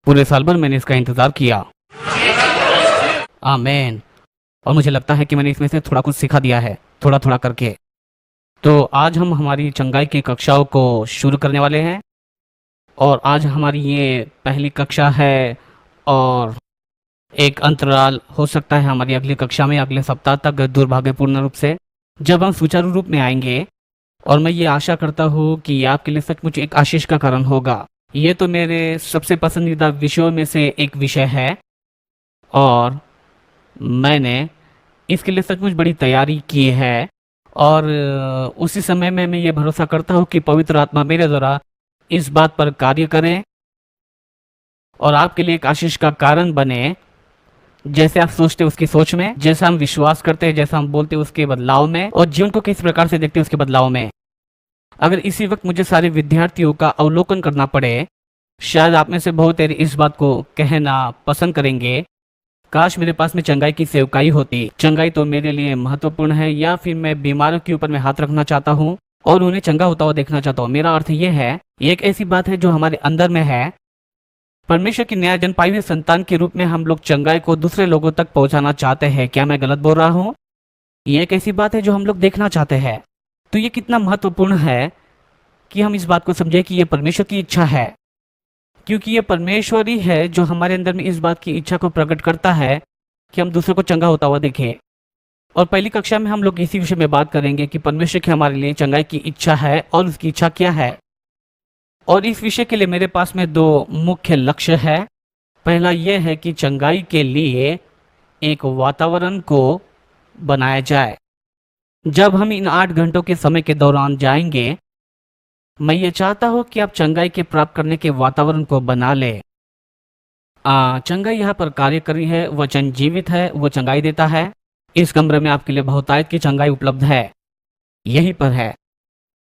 पूरे साल भर मैंने इसका इंतज़ार किया। आमीन। और मुझे लगता है कि मैंने इसमें से थोड़ा कुछ सिखा दिया है, थोड़ा-थोड़ा करके। तो आज हम हमारी चंगाई की कक्षाओं को शुरू करने वाले हैं और आज हमारी ये पहली कक्षा है और एक अंतराल हो सकता है हमारी अगली कक्षा में, अगले सप्ताह तक दुर्भाग्यपूर्ण रूप से, जब हम सुचारू रूप में आएँगे। और मैं ये आशा करता हूँ कि ये आपके लिए सचमुच एक आशीष का कारण होगा। ये तो मेरे सबसे पसंदीदा विषयों में से एक विषय है और मैंने इसके लिए सचमुच बड़ी तैयारी की है और उसी समय में मैं ये भरोसा करता हूँ कि पवित्र आत्मा मेरे द्वारा इस बात पर कार्य करे और आपके लिए एक आशीष का कारण बने। जैसे आप सोचते उसकी सोच में, जैसा हम विश्वास करते हैं, जैसा हम बोलते उसके बदलाव में और जीवन को किस प्रकार से देखते उसके बदलाव में। अगर इसी वक्त मुझे सारे विद्यार्थियों का अवलोकन करना पड़े, शायद आप में से बहुत तेरे इस बात को कहना पसंद करेंगे, काश मेरे पास में चंगाई की सेवकाई होती। चंगाई तो मेरे लिए महत्वपूर्ण है, या फिर मैं बीमारों के ऊपर में हाथ रखना चाहता हूँ और उन्हें चंगा होता हुआ देखना चाहता हूँ। मेरा अर्थ ये है, ये एक ऐसी बात है जो हमारे अंदर में है। परमेश्वर की नया जन्म पाई हुई संतान के रूप में हम लोग चंगाई को दूसरे लोगों तक पहुंचाना चाहते हैं। क्या मैं गलत बोल रहा हूँ? ये एक ऐसी बात है जो हम लोग देखना चाहते हैं। तो ये कितना महत्वपूर्ण है कि हम इस बात को समझें कि ये परमेश्वर की इच्छा है, क्योंकि ये परमेश्वर ही है जो हमारे अंदर में इस बात की इच्छा को प्रकट करता है कि हम दूसरों को चंगा होता हुआ देखें। और पहली कक्षा में हम लोग इसी विषय में बात करेंगे कि परमेश्वर की हमारे लिए चंगाई की इच्छा है और उसकी इच्छा क्या है। और इस विषय के लिए मेरे पास में दो मुख्य लक्ष्य है। पहला यह है कि चंगाई के लिए एक वातावरण को बनाया जाए। जब हम इन 8 घंटों के समय के दौरान जाएंगे, मैं ये चाहता हूँ कि आप चंगाई के प्राप्त करने के वातावरण को बना ले। चंगाई यहाँ पर कार्य कर रही है, वचन जीवित है, वो चंगाई देता है। इस कमरे में आपके लिए बहुतायत की चंगाई उपलब्ध है, यहीं पर है।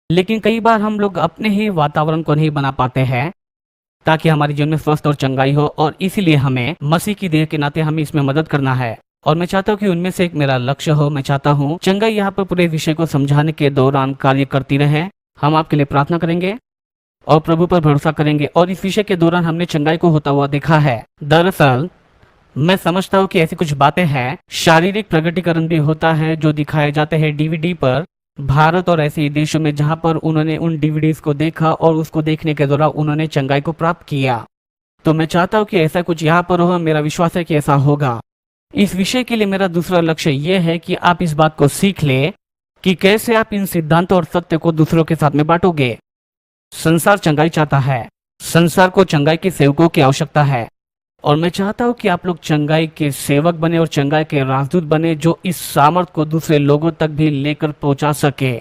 लेकिन कई बार हम लोग अपने ही वातावरण को नहीं बना पाते हैं ताकि हमारे जीवन में स्वस्थ और चंगाई हो, और इसीलिए हमें मसीह की देह के नाते हमें इसमें मदद करना है। और मैं चाहता हूँ कि उनमें से एक मेरा लक्ष्य हो। मैं चाहता हूँ चंगाई यहाँ पर पूरे विषय को समझाने के दौरान कार्य करती रहे। हम आपके लिए प्रार्थना करेंगे और प्रभु पर भरोसा करेंगे। और इस विषय के दौरान हमने चंगाई को होता हुआ देखा है। दरअसल मैं समझता हूँ कि ऐसी कुछ बातें हैं, शारीरिक प्रकटीकरण भी होता है जो दिखाए जाते हैं डीवीडी पर, भारत और ऐसे देशों में जहां पर उन्होंने उन डीवीडीज को देखा और उसको देखने के दौरान उन्होंने चंगाई को प्राप्त किया। तो मैं चाहता हूं कि ऐसा कुछ यहाँ पर हो। मेरा विश्वास है कि ऐसा होगा। इस विषय के लिए मेरा दूसरा लक्ष्य यह है कि आप इस बात को सीख ले कि कैसे आप इन सिद्धांतों और सत्य को दूसरों के साथ में बांटोगे। संसार चंगाई चाहता है, संसार को चंगाई के सेवकों की आवश्यकता है, और मैं चाहता हूं कि आप लोग चंगाई के सेवक बने और चंगाई के राजदूत बने जो इस सामर्थ्य को दूसरे लोगों तक भी लेकर पहुंचा सके।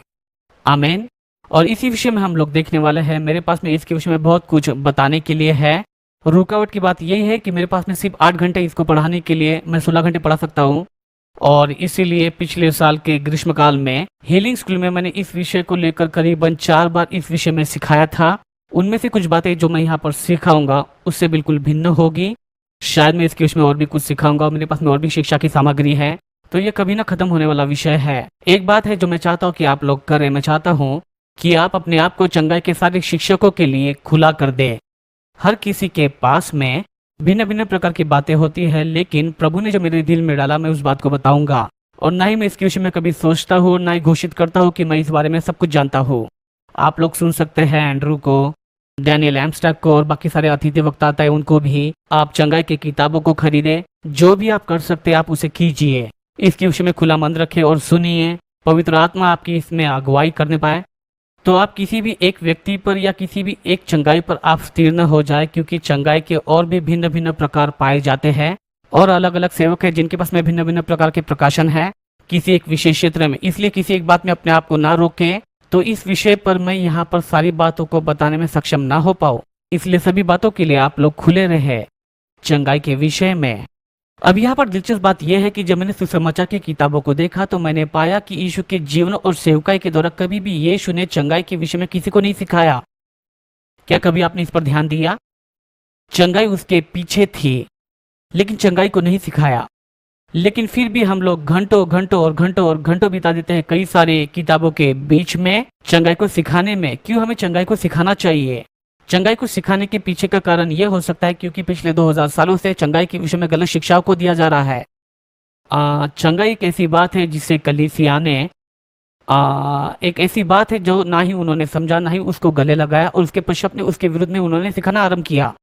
आमीन। और इसी विषय में हम लोग देखने वाले हैं। मेरे पास में इसके विषय में बहुत कुछ बताने के लिए है। रुकावट की बात यही है कि मेरे पास में सिर्फ 8 घंटे इसको पढ़ाने के लिए मैं 16 घंटे पढ़ा सकता हूँ, और इसीलिए पिछले साल के ग्रीष्मकाल में हीलिंग स्कूल में मैंने इस विषय को लेकर करीबन 4 बार इस विषय में सिखाया था। उनमें से कुछ बातें जो मैं यहाँ पर सिखाऊंगा उससे बिल्कुल भिन्न होगी। शायद मैं इसके विषय में और भी कुछ सिखाऊंगा, और मेरे पास में और भी शिक्षा की सामग्री है। तो ये कभी ना खत्म होने वाला विषय है। एक बात है जो मैं चाहता हूँ कि आप लोग करें। मैं चाहता हूँ कि आप अपने आप को चंगाई के सारे शिक्षकों के लिए खुला कर दे। हर किसी के पास में भिन्न भिन्न प्रकार की बातें होती है, लेकिन प्रभु ने जो मेरे दिल में डाला मैं उस बात को बताऊंगा। और ना ही मैं इसके विषय में कभी सोचता हूँ, ना ही घोषित करता हूँ कि मैं इस बारे में सब कुछ जानता हूँ। आप लोग सुन सकते हैं एंड्रू को, डैनियल एम्स्टैक को और बाकी सारे अतिथि वक्ता आते हैं उनको भी। आप चंगाई की किताबों को खरीदे, जो भी आप कर सकते हैं आप उसे कीजिए। इसके विषय में खुला मन रखें और सुनिए। पवित्र आत्मा आपकी इसमें अगुवाई करने पाए तो आप किसी भी एक व्यक्ति पर या किसी भी एक चंगाई पर आप स्थिर न हो जाए, क्योंकि चंगाई के और भी भिन्न भिन्न प्रकार पाए जाते हैं और अलग अलग सेवक है जिनके पास में भिन्न भिन्न प्रकार के प्रकाशन है किसी एक विशेष क्षेत्र में। इसलिए किसी एक बात में अपने आप को ना रोकें। तो इस विषय पर मैं यहाँ पर सारी बातों को बताने में सक्षम ना हो पाऊँ, इसलिए सभी बातों के लिए आप लोग खुले रहे चंगाई के विषय में। अब यहाँ पर दिलचस्प बात यह है कि जब मैंने सुसमाचार की किताबों को देखा तो मैंने पाया कि यीशु के जीवन और सेवकाई के दौरान कभी भी यीशु ने चंगाई के विषय में किसी को नहीं सिखाया। क्या कभी आपने इस पर ध्यान दिया? चंगाई उसके पीछे थी लेकिन चंगाई को नहीं सिखाया। लेकिन फिर भी हम लोग घंटों घंटों और घंटों और घंटों बिता देते हैं कई सारे किताबों के बीच में चंगाई को सिखाने में। क्यों हमें चंगाई को सिखाना चाहिए? चंगाई को सिखाने के पीछे का कारण यह हो सकता है क्योंकि पिछले 2000 सालों से चंगाई के विषय में गलत शिक्षाओं को दिया जा रहा है। चंगाई एक ऐसी बात है जिसे कलीसिया ने एक ऐसी बात है जो ना ही उन्होंने समझा, ना ही उसको गले लगाया, और उसके पश्चात ने उसके विरुद्ध में उन्होंने सिखाना आरंभ किया।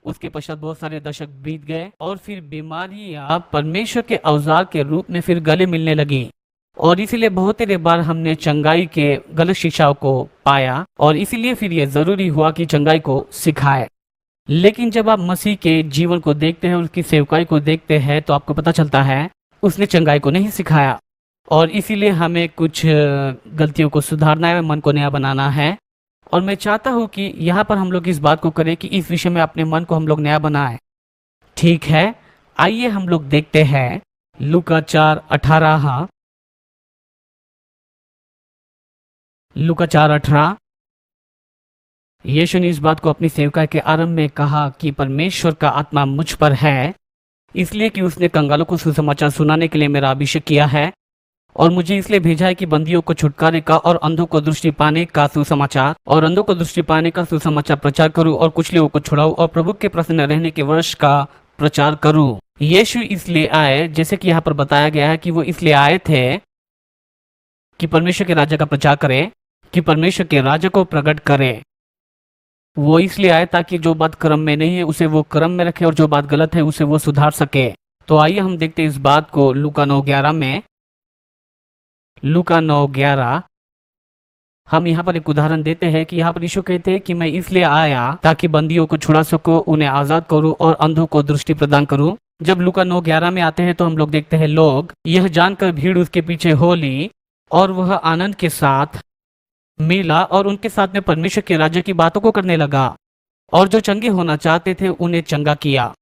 उसके पश्चात बहुत सारे दशक बीत गए और फिर बीमारियां परमेश्वर के औजार के रूप में फिर गले मिलने लगी, और इसीलिए बहुत ही बार हमने चंगाई के गलत शिक्षाओं को पाया, और इसीलिए फिर यह जरूरी हुआ कि चंगाई को सिखाए। लेकिन जब आप मसीह के जीवन को देखते हैं, उसकी सेवकाई को देखते हैं, तो आपको पता चलता है उसने चंगाई को नहीं सिखाया, और इसीलिए हमें कुछ गलतियों को सुधारना है, मन को नया बनाना है। और मैं चाहता हूं कि यहाँ पर हम लोग इस बात को करें कि इस विषय में अपने मन को हम लोग नया बनाएं। ठीक है, आइए हम लोग देखते हैं लूका 4:18। लूका 4:18। यीशु ने इस बात को अपनी सेवकाई के आरंभ में कहा कि परमेश्वर का आत्मा मुझ पर है, इसलिए कि उसने कंगालों को सुसमाचार सुनाने के लिए मेरा अभिषेक किया है, और मुझे इसलिए भेजा है कि बंदियों को छुटकारे का और अंधों को दृष्टि पाने का सुसमाचार प्रचार करूं, और कुचलियों को छुड़ाऊं, और प्रभु के प्रसन्न रहने के वर्ष का प्रचार करूं। यीशु इसलिए आए, जैसे कि यहाँ पर बताया गया है कि वो इसलिए आए थे कि परमेश्वर के राज्य का प्रचार करें, कि परमेश्वर के राज्य को प्रकट करें। वो इसलिए आए ताकि जो बात क्रम में नहीं है उसे वो क्रम में रखे, और जो बात गलत है उसे वो सुधार सके। तो आइए हम देखते हैं इस बात को लूका 9:11 में। लूका 9:11 हम यहाँ पर एक उदाहरण देते हैं कि यहाँ पर यीशु कहते हैं कि मैं इसलिए आया ताकि बंदियों को छुड़ा सकूं, उन्हें आजाद करूं, और अंधों को दृष्टि प्रदान करूं। जब लूका 9:11 में आते हैं तो हम लोग देखते हैं लोग यह जानकर भीड़ उसके पीछे हो ली, और वह आनंद के साथ मिला और उनके साथ में परमेश्वर के राज्य की बातों को करने लगा, और जो चंगे होना चाहते थे उन्हें चंगा किया।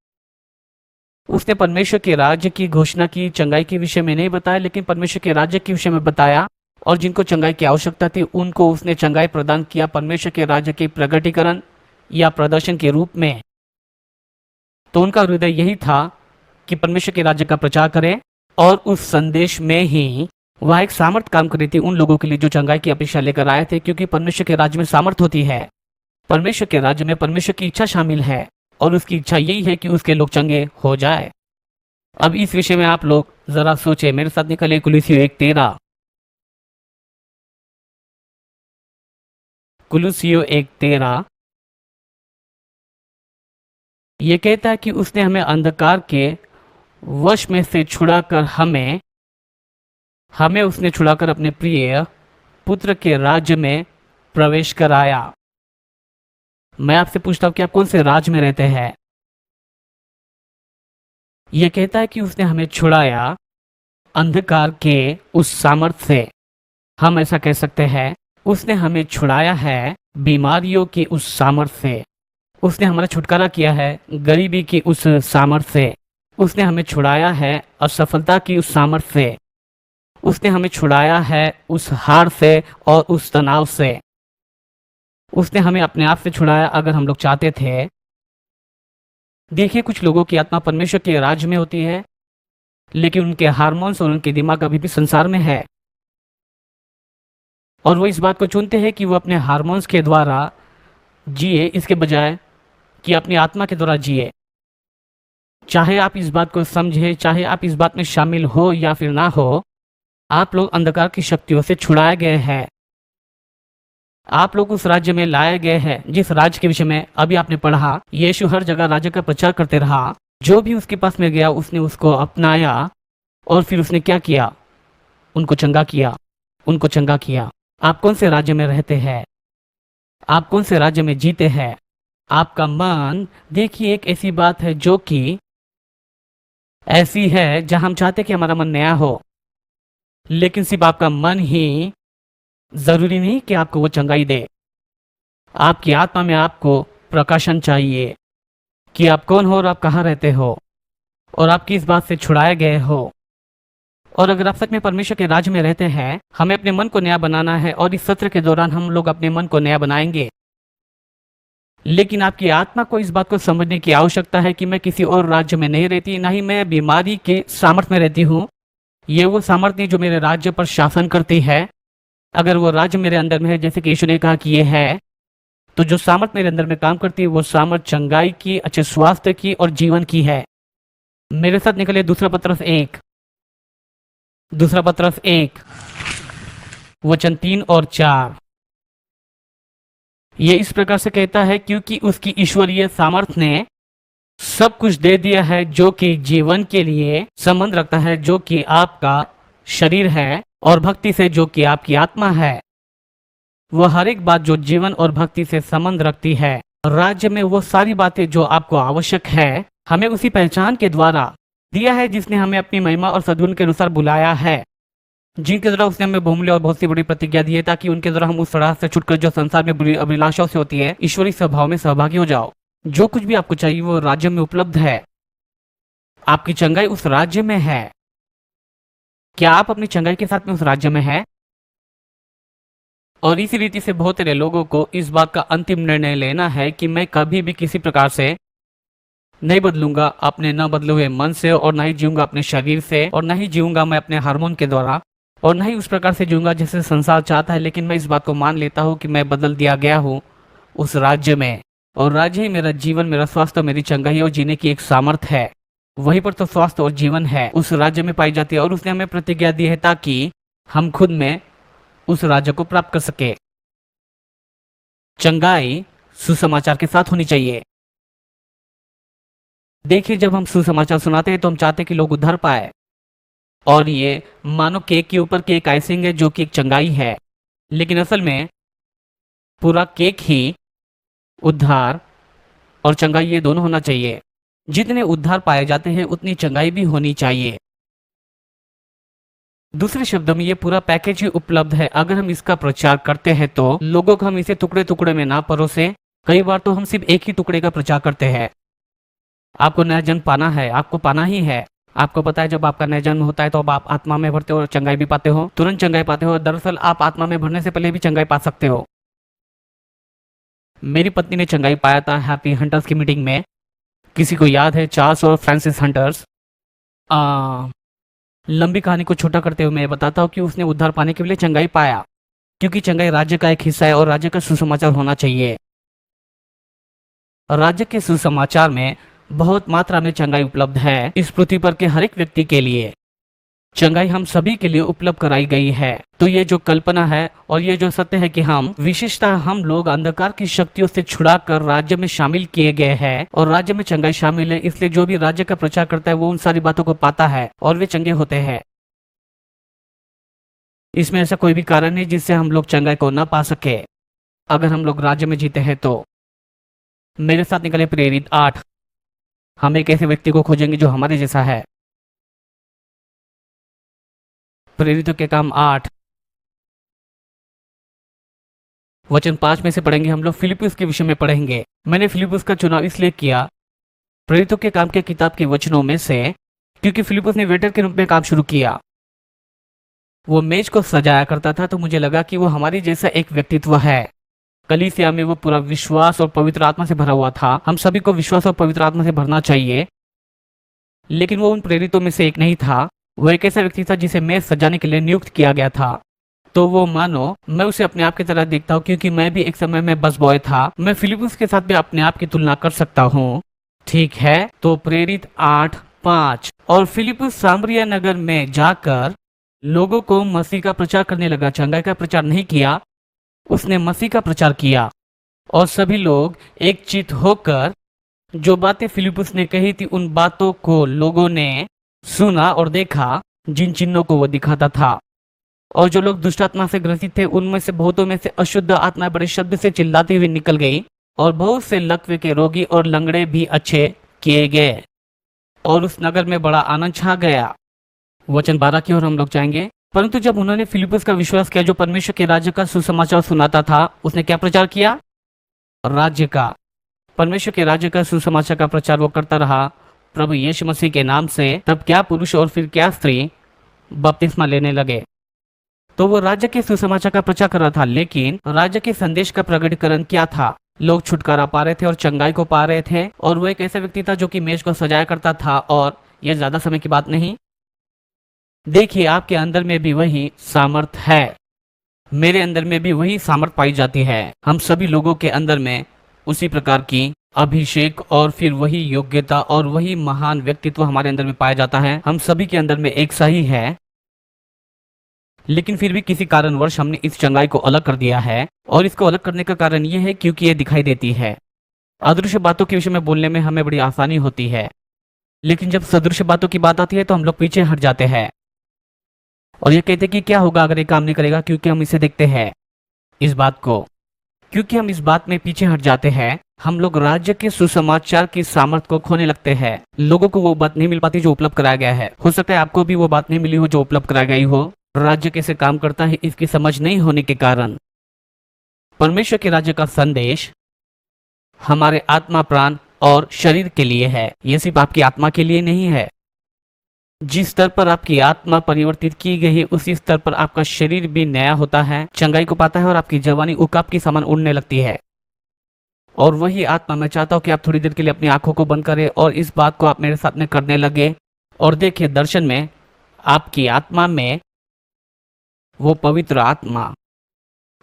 उसने परमेश्वर के राज्य की घोषणा की, चंगाई के विषय में नहीं बताया, लेकिन परमेश्वर के राज्य के विषय में बताया, और जिनको चंगाई की आवश्यकता थी उनको उसने चंगाई प्रदान किया परमेश्वर के राज्य के प्रगटीकरण या प्रदर्शन के रूप में। तो उनका हृदय यही था कि परमेश्वर के राज्य का प्रचार करें, और उस संदेश में ही वह एक सामर्थ काम कर रही थी उन लोगों के लिए जो चंगाई की अपेक्षा लेकर आए थे, क्योंकि परमेश्वर के राज्य में सामर्थ होती है। परमेश्वर के राज्य में परमेश्वर की इच्छा शामिल है, और उसकी इच्छा यही है कि उसके लोग चंगे हो जाए। अब इस विषय में आप लोग जरा सोचे, मेरे साथ निकले कुलुसियों 1:13। कुलुसियों 1:13 ये कहता है कि उसने हमें अंधकार के वश में से छुड़ाकर हमें उसने छुड़ाकर अपने प्रिय पुत्र के राज्य में प्रवेश कराया। मैं आपसे पूछता हूं कि आप कौन से राज्य में रहते हैं? यह कहता है कि उसने हमें छुड़ाया अंधकार के उस सामर्थ्य से। हम ऐसा कह सकते हैं, उसने हमें छुड़ाया है बीमारियों की उस सामर्थ्य से। उसने हमारा छुटकारा किया है गरीबी की उस सामर्थ्य से। उसने हमें छुड़ाया है असफलता की उस सामर्थ्य से। उसने हमें छुड़ाया है उस हार से और उस तनाव से। उसने हमें अपने आप से छुड़ाया अगर हम लोग चाहते थे। देखिए, कुछ लोगों की आत्मा परमेश्वर के राज्य में होती है, लेकिन उनके हार्मोन्स और उनके दिमाग अभी भी संसार में है, और वो इस बात को चुनते हैं कि वो अपने हार्मोन्स के द्वारा जिए इसके बजाय कि अपनी आत्मा के द्वारा जिए। चाहे आप इस बात को समझे, चाहे आप इस बात में शामिल हो या फिर ना हो, आप लोग अंधकार की शक्तियों से छुड़ाए गए हैं। आप लोग उस राज्य में लाए गए हैं जिस राज्य के विषय में अभी आपने पढ़ा। यीशु हर जगह राज्य का प्रचार करते रहा। जो भी उसके पास में गया उसने उसको अपनाया, और फिर उसने क्या किया? उनको चंगा किया, उनको चंगा किया। आप कौन से राज्य में रहते हैं? आप कौन से राज्य में जीते हैं? आपका मन, देखिए, एक ऐसी बात है जो कि ऐसी है जहां हम चाहते कि हमारा मन नया हो, लेकिन सिर्फ आपका मन ही जरूरी नहीं कि आपको वो चंगाई दे। आपकी आत्मा में आपको प्रकाशन चाहिए कि आप कौन हो और आप कहाँ रहते हो, और आप किस बात से छुड़ाए गए हो। और अगर आप सच में परमेश्वर के राज्य में रहते हैं, हमें अपने मन को नया बनाना है, और इस सत्र के दौरान हम लोग अपने मन को नया बनाएंगे। लेकिन आपकी आत्मा को इस बात को समझने की आवश्यकता है कि मैं किसी और राज्य में नहीं रहती, ना ही मैं बीमारी के सामर्थ्य में रहती हूँ। ये वो सामर्थ्य जो मेरे राज्य पर शासन करती है, अगर वो राज्य मेरे अंदर में है, जैसे कि यीशु ने कहा कि ये है, तो जो सामर्थ मेरे अंदर में काम करती है वो सामर्थ चंगाई की, अच्छे स्वास्थ्य की और जीवन की है। मेरे साथ निकले दूसरा पत्रस 1, दूसरा पत्रस 1 वचन 3 और 4। ये इस प्रकार से कहता है, क्योंकि उसकी ईश्वरीय सामर्थ ने सब कुछ दे दिया है जो कि जीवन के लिए संबंध रखता है, जो कि आपका शरीर है, और भक्ति से जो कि आपकी आत्मा है। वह हर एक बात जो जीवन और भक्ति से संबंध रखती है। राज्य में वो सारी बातें जो आपको आवश्यक है, हमें उसी पहचान के द्वारा दिया है जिसने हमें अपनी महिमा और सद्गुण के अनुसार बुलाया है, जिनके द्वारा उसने हमें बहुमूल्य और बहुत सी बड़ी प्रतिज्ञा दी है, ताकि उनके द्वारा हम उस राह से छुटकर जो संसार में बुरी अभिलाषाओं से होती है, ईश्वरीय स्वभाव में सहभागी हो जाओ। जो कुछ भी आपको चाहिए वो राज्य में उपलब्ध है। आपकी चंगाई उस राज्य में है। क्या आप अपनी चंगाई के साथ में उस राज्य में है? और इसी रीति से बहुत सारे लोगों को इस बात का अंतिम निर्णय लेना है कि मैं कभी भी किसी प्रकार से नहीं बदलूंगा अपने न बदले हुए मन से, और ना ही जीऊंगा अपने शरीर से, और ना ही जीऊंगा मैं अपने हार्मोन के द्वारा, और ना ही उस प्रकार से जीऊंगा जैसे संसार चाहता है। लेकिन मैं इस बात को मान लेता हूँ कि मैं बदल दिया गया हूँ उस राज्य में, और राज्य ही मेरा जीवन, मेरा स्वास्थ्य, मेरी चंगाई और जीने की एक सामर्थ्य है। वहीं पर तो स्वास्थ्य और जीवन है, उस राज्य में पाई जाती है। और उसने हमें प्रतिज्ञा दी है ताकि हम खुद में उस राज्य को प्राप्त कर सके। चंगाई सुसमाचार के साथ होनी चाहिए। देखिए, जब हम सुसमाचार सुनाते हैं तो हम चाहते हैं कि लोग उद्धार पाए, और ये मानो केक के ऊपर केक आइसिंग है जो कि एक चंगाई है, लेकिन असल में पूरा केक ही उद्धार और चंगाई ये दोनों होना चाहिए। जितने उद्धार पाए जाते हैं उतनी चंगाई भी होनी चाहिए। दूसरे शब्दों में ये पूरा पैकेज ही उपलब्ध है। अगर हम इसका प्रचार करते हैं तो लोगों को हम इसे टुकड़े टुकड़े में ना परोसे। कई बार तो हम सिर्फ एक ही टुकड़े का प्रचार करते हैं। आपको नया जन्म पाना है, आपको पाना ही है। आपको पता है, जब आपका नया जन्म होता है तो अब आप आत्मा में भरते हो और चंगाई भी पाते हो, तुरंत चंगाई पाते हो। दरअसल आप आत्मा में भरने से पहले भी चंगाई पा सकते हो। मेरी पत्नी ने चंगाई पाया था हैप्पी हंटर्स की मीटिंग में। किसी को याद है चार्ल्स और फ्रांसिस हंटर्स? लंबी कहानी को छोटा करते हुए मैं बताता हूँ कि उसने उद्धार पाने के लिए चंगाई पाया, क्योंकि चंगाई राज्य का एक हिस्सा है और राज्य का सुसमाचार होना चाहिए। राज्य के सुसमाचार में बहुत मात्रा में चंगाई उपलब्ध है इस पृथ्वी पर के हर एक व्यक्ति के लिए। चंगाई हम सभी के लिए उपलब्ध कराई गई है। तो ये जो कल्पना है और ये जो सत्य है कि हम विशेषतः हम लोग अंधकार की शक्तियों से छुड़ाकर राज्य में शामिल किए गए हैं, और राज्य में चंगाई शामिल है। इसलिए जो भी राज्य का प्रचार करता है वो उन सारी बातों को पाता है और वे चंगे होते हैं। इसमें ऐसा कोई भी कारण नहीं जिससे हम लोग चंगाई को ना पा सके अगर हम लोग राज्य में जीते हैं तो। मेरे साथ निकले प्रेरित 8। हम एक ऐसे व्यक्ति को खोजेंगे जो हमारे जैसा है। प्रेरितों के काम 8 वचन 5 में से पढ़ेंगे। हम लोग फिलिप्पुस के विषय में पढ़ेंगे। मैंने फिलिप्पुस का चुनाव इसलिए किया प्रेरितों के काम के किताब के वचनों में से, क्योंकि फिलिप्पुस ने वेटर के रूप में काम शुरू किया। वो मेज को सजाया करता था, तो मुझे लगा कि वो हमारी जैसा एक व्यक्तित्व है। कलीसिया में वो पूरा विश्वास और पवित्र आत्मा से भरा हुआ था। हम सभी को विश्वास और पवित्र आत्मा से भरना चाहिए, लेकिन वो उन प्रेरितों में से एक नहीं था। वो एक ऐसा व्यक्ति था जिसे मेज सजाने के लिए नियुक्त किया गया था। तो वो मानो मैं उसे अपने आप की तरह देखता हूँ, क्योंकि मैं भी एक समय में बस बॉय था। मैं फिलिप्पुस के साथ भी अपने आप की तुलना कर सकता हूँ। ठीक है, तो प्रेरित 8:5। और फिलिप्पुस सामरिया नगर में जाकर लोगों को मसीह का प्रचार करने लगा। चंगाई का प्रचार नहीं किया, उसने मसीह का प्रचार किया। और सभी लोग एक चित होकर जो बातें फिलिप्पुस ने कही थी उन बातों को लोगों ने सुना और देखा, जिन चिन्हों को वो दिखाता था। और जो लोग दुष्ट आत्मा से ग्रसित थे उनमें से बहुतों में से अशुद्ध आत्मा बड़े शब्द से चिल्लाती हुई निकल गई, और बहुत से लकवे के रोगी और लंगड़े भी अच्छे किए गए, और उस नगर में बड़ा आनंद छा गया। वचन 12 की ओर हम लोग जाएंगे। परंतु जब उन्होंने फिलिप्पुस का विश्वास किया जो परमेश्वर के राज्य का सुसमाचार सुनाता था, उसने क्या प्रचार किया? राज्य का, परमेश्वर के राज्य का सुसमाचार का प्रचार वो करता रहा प्रभु यीशु मसीह के नाम से। तब क्या पुरुष और फिर क्या स्त्री बपतिस्मा लेने लगे। तो वो राज्य के सुसमाचार का प्रचार कर रहा था, लेकिन राज्य के संदेश का प्रकटीकरण क्या था? लोग छुटकारा पा रहे थे और चंगाई को पा रहे थे। और वो एक ऐसा व्यक्ति था जो कि मेज को सजाया करता था, और यह ज्यादा समय की बात नहीं। देखिए, आपके अंदर में भी वही सामर्थ है। मेरे अंदर में भी वही सामर्थ पाई जाती है। हम सभी लोगों के अंदर में उसी प्रकार की अभिषेक और फिर वही योग्यता और वही महान व्यक्तित्व हमारे अंदर में पाया जाता है। हम सभी के अंदर में एक सा ही है, लेकिन फिर भी किसी कारणवश हमने इस चंगाई को अलग कर दिया है। और इसको अलग करने का कारण यह है क्योंकि ये दिखाई देती है। अदृश्य बातों के विषय में बोलने में हमें बड़ी आसानी होती है, लेकिन जब सदृश्य बातों की बात आती है तो हम लोग पीछे हट जाते हैं और ये कहते हैं कि क्या होगा अगर ये काम नहीं करेगा, क्योंकि हम इसे देखते हैं इस बात को। क्योंकि हम इस बात में पीछे हट जाते हैं, हम लोग राज्य के सुसमाचार की सामर्थ्य को खोने लगते हैं। लोगों को वो बात नहीं मिल पाती जो उपलब्ध कराया गया है। हो सकता है आपको भी वो बात नहीं मिली हो जो उपलब्ध कराई गई हो। राज्य कैसे काम करता है इसकी समझ नहीं होने के कारण परमेश्वर के राज्य का संदेश हमारे आत्मा, प्राण और शरीर के लिए है। ये सिर्फ आपकी आत्मा के लिए नहीं है। जिस स्तर पर आपकी आत्मा परिवर्तित की गई है उसी स्तर पर आपका शरीर भी नया होता है, चंगाई को पाता है और आपकी जवानी उकाब की समान उड़ने लगती है। और वही आत्मा मैं चाहता हूँ कि आप थोड़ी देर के लिए अपनी आंखों को बंद करें और इस बात को आप मेरे साथ में करने लगे और देखिए दर्शन में आपकी आत्मा में वो पवित्र आत्मा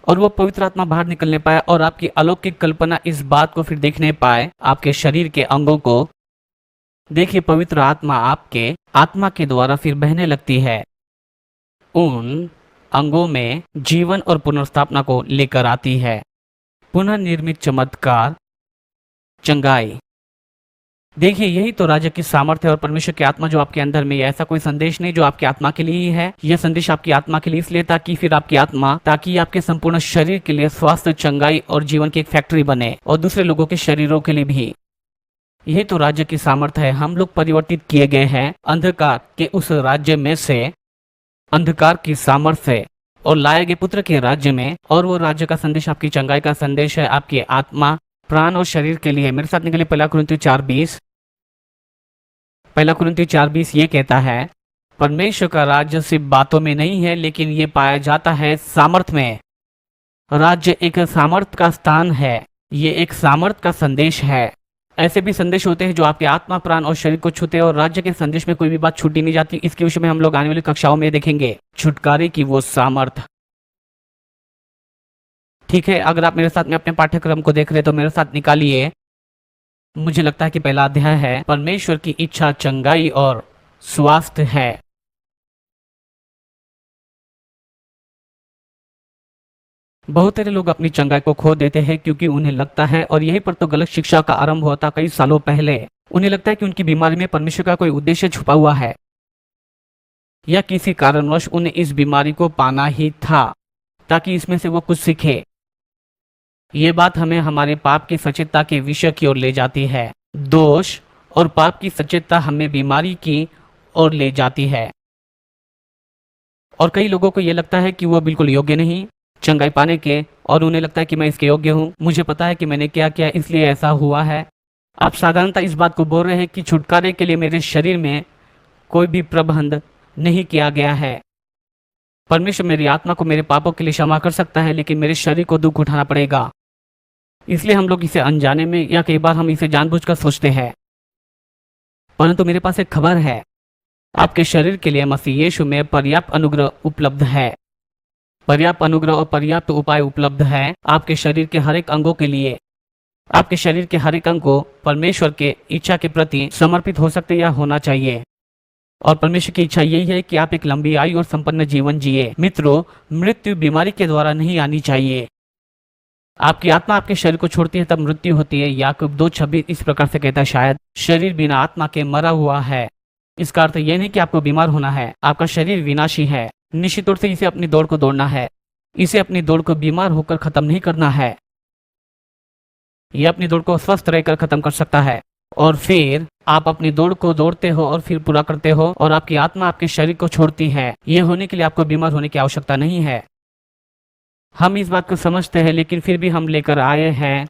और वो पवित्र आत्मा बाहर निकलने पाए और आपकी अलौकिक कल्पना इस बात को फिर देखने पाए आपके शरीर के अंगों को। देखिए पवित्र आत्मा आपके आत्मा के द्वारा फिर बहने लगती है, उन अंगों में जीवन और पुनर्स्थापना को लेकर आती है। पुनर्निर्मित चमत्कार, चंगाई। देखिए यही तो राज्य की सामर्थ्य है और परमेश्वर की आत्मा जो आपके अंदर में है। ऐसा कोई संदेश नहीं जो आपकी आत्मा के लिए ही है। यह संदेश आपकी आत्मा के लिए इसलिए ताकि फिर आपकी आत्मा ताकि आपके संपूर्ण शरीर के लिए स्वास्थ्य, चंगाई और जीवन की एक फैक्ट्री बने और दूसरे लोगों के शरीरों के लिए भी। यही तो राज्य की सामर्थ्य है। हम लोग परिवर्तित किए गए हैं अंधकार के उस राज्य में से, अंधकार की सामर्थ्य और लाए गए पुत्र के राज्य में। और वो राज्य का संदेश आपकी चंगाई का संदेश है आपकी आत्मा, प्राण और शरीर के लिए। मेरे साथ निकले 1 कुरिन्थियों 4:20। 1 कुरिन्थियों 4:20 ये कहता है, परमेश्वर का राज्य सिर्फ बातों में नहीं है लेकिन ये पाया जाता है सामर्थ्य में। राज्य एक सामर्थ्य का स्थान है, ये एक सामर्थ्य का संदेश है। ऐसे भी संदेश होते हैं जो आपके आत्मा, प्राण और शरीर को छूते हैं और राज्य के संदेश में कोई भी बात छूटी नहीं जाती। इसके विषय में हम लोग आने वाली कक्षाओं में देखेंगे, छुटकारे की वो सामर्थ्य। ठीक है, अगर आप मेरे साथ में अपने पाठ्यक्रम को देख रहे हैं तो मेरे साथ निकालिए। मुझे लगता है कि पहला अध्याय है परमेश्वर की इच्छा चंगाई और स्वास्थ्य है। बहुत सारे लोग अपनी चंगाई को खो देते हैं क्योंकि उन्हें लगता है, और यहीं पर तो गलत शिक्षा का आरंभ होता कई सालों पहले, उन्हें लगता है कि उनकी बीमारी में परमेश्वर का कोई उद्देश्य छुपा हुआ है या किसी कारणवश उन्हें इस बीमारी को पाना ही था ताकि इसमें से वो कुछ सीखे। ये बात हमें हमारे पाप की सचेतता के विषय की ओर ले जाती है। दोष और पाप की सचेतता हमें बीमारी की ओर ले जाती है। और कई लोगों को ये लगता है कि वो बिल्कुल योग्य नहीं चंगाई पाने के, और उन्हें लगता है कि मैं इसके योग्य हूँ, मुझे पता है कि मैंने क्या किया इसलिए ऐसा हुआ है। आप साधारणतः इस बात को बोल रहे हैं कि छुटकारे के लिए मेरे शरीर में कोई भी प्रबंध नहीं किया गया है। परमेश्वर मेरी आत्मा को मेरे पापों के लिए क्षमा कर सकता है लेकिन मेरे शरीर को दुख उठाना पड़ेगा। इसलिए हम लोग इसे अनजाने में या कई बार हम इसे जानबूझकर सोचते हैं। परंतु मेरे पास एक खबर है, आपके शरीर के लिए मसीह यीशु में पर्याप्त अनुग्रह उपलब्ध है। पर्याप्त अनुग्रह और पर्याप्त उपाय उपलब्ध है आपके शरीर के हर एक अंगों के लिए। आपके शरीर के हर एक अंग को परमेश्वर के इच्छा के प्रति समर्पित हो सकते या होना चाहिए। और परमेश्वर की इच्छा यही है कि आप एक लंबी आयु और संपन्न जीवन जिए। मित्रों, मृत्यु बीमारी के द्वारा नहीं आनी चाहिए। आपकी आत्मा आपके शरीर को छोड़ती है तब मृत्यु होती है। याकूब 2:26 इस प्रकार से कहता है, शायद शरीर बिना आत्मा के मरा हुआ है। इसका अर्थ यह नहीं कि आपको बीमार होना है, आपका शरीर विनाशी है। निश्चित तौर से इसे अपनी दौड़ को दौड़ना है, इसे अपनी दौड़ को बीमार होकर खत्म नहीं करना है। यह अपनी दौड़ को स्वस्थ रहकर खत्म कर सकता है। और फिर आप अपनी दौड़ को दौड़ते हो और फिर पूरा करते हो और आपकी आत्मा आपके शरीर को छोड़ती है। यह होने के लिए आपको बीमार होने की आवश्यकता नहीं है। हम इस बात को समझते हैं लेकिन फिर भी हम लेकर आए हैं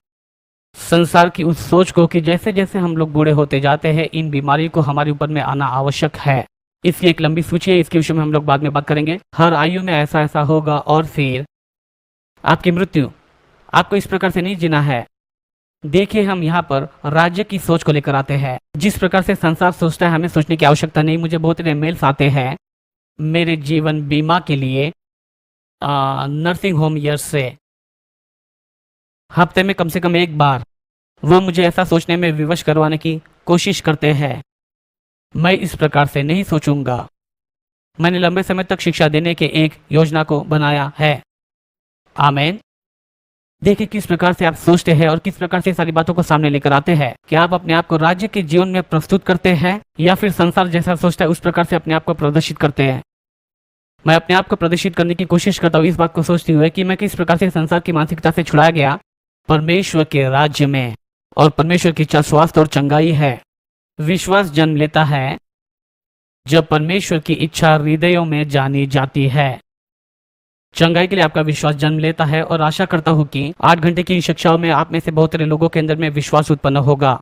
संसार की उस सोच को कि जैसे जैसे हम लोग बूढ़े होते जाते हैं इन बीमारी को हमारे ऊपर में आना आवश्यक है। इसकी एक लंबी सूची है, इसके विषय में हम लोग बाद में बात करेंगे। हर आयु में ऐसा ऐसा होगा और फिर आपकी मृत्यु। आपको इस प्रकार से नहीं जीना है। देखिए, हम यहाँ पर राज्य की सोच को लेकर आते हैं। जिस प्रकार से संसार सोचता है हमें सोचने की आवश्यकता नहीं। मुझे बहुत सारे मेल्स आते हैं मेरे जीवन बीमा के लिए नर्सिंग होम ईयर से हफ्ते में कम से कम एक बार वो मुझे ऐसा सोचने में विवश करवाने की कोशिश करते हैं। मैं इस प्रकार से नहीं सोचूंगा। मैंने लंबे समय तक शिक्षा देने के एक योजना को बनाया है। आमीन। देखिए किस प्रकार से आप सोचते हैं और किस प्रकार से सारी बातों को सामने लेकर आते हैं। क्या आप अपने आप को राज्य के जीवन में प्रस्तुत करते हैं या फिर संसार जैसा सोचता है उस प्रकार से अपने आप को प्रदर्शित करते हैं? मैं अपने आप को प्रदर्शित करने की कोशिश करता हूँ इस बात को सोचते हुए कि मैं किस प्रकार से संसार की मानसिकता से छुड़ाया गया परमेश्वर के राज्य में, और परमेश्वर की इच्छा स्वास्थ्य और चंगाई है। विश्वास जन्म लेता है जब परमेश्वर की इच्छा हृदयों में जानी जाती है। चंगाई के लिए आपका विश्वास जन्म लेता है और आशा करता हूं कि 8 घंटे की शिक्षाओं में आप में से बहुत सारे लोगों के अंदर में विश्वास उत्पन्न होगा।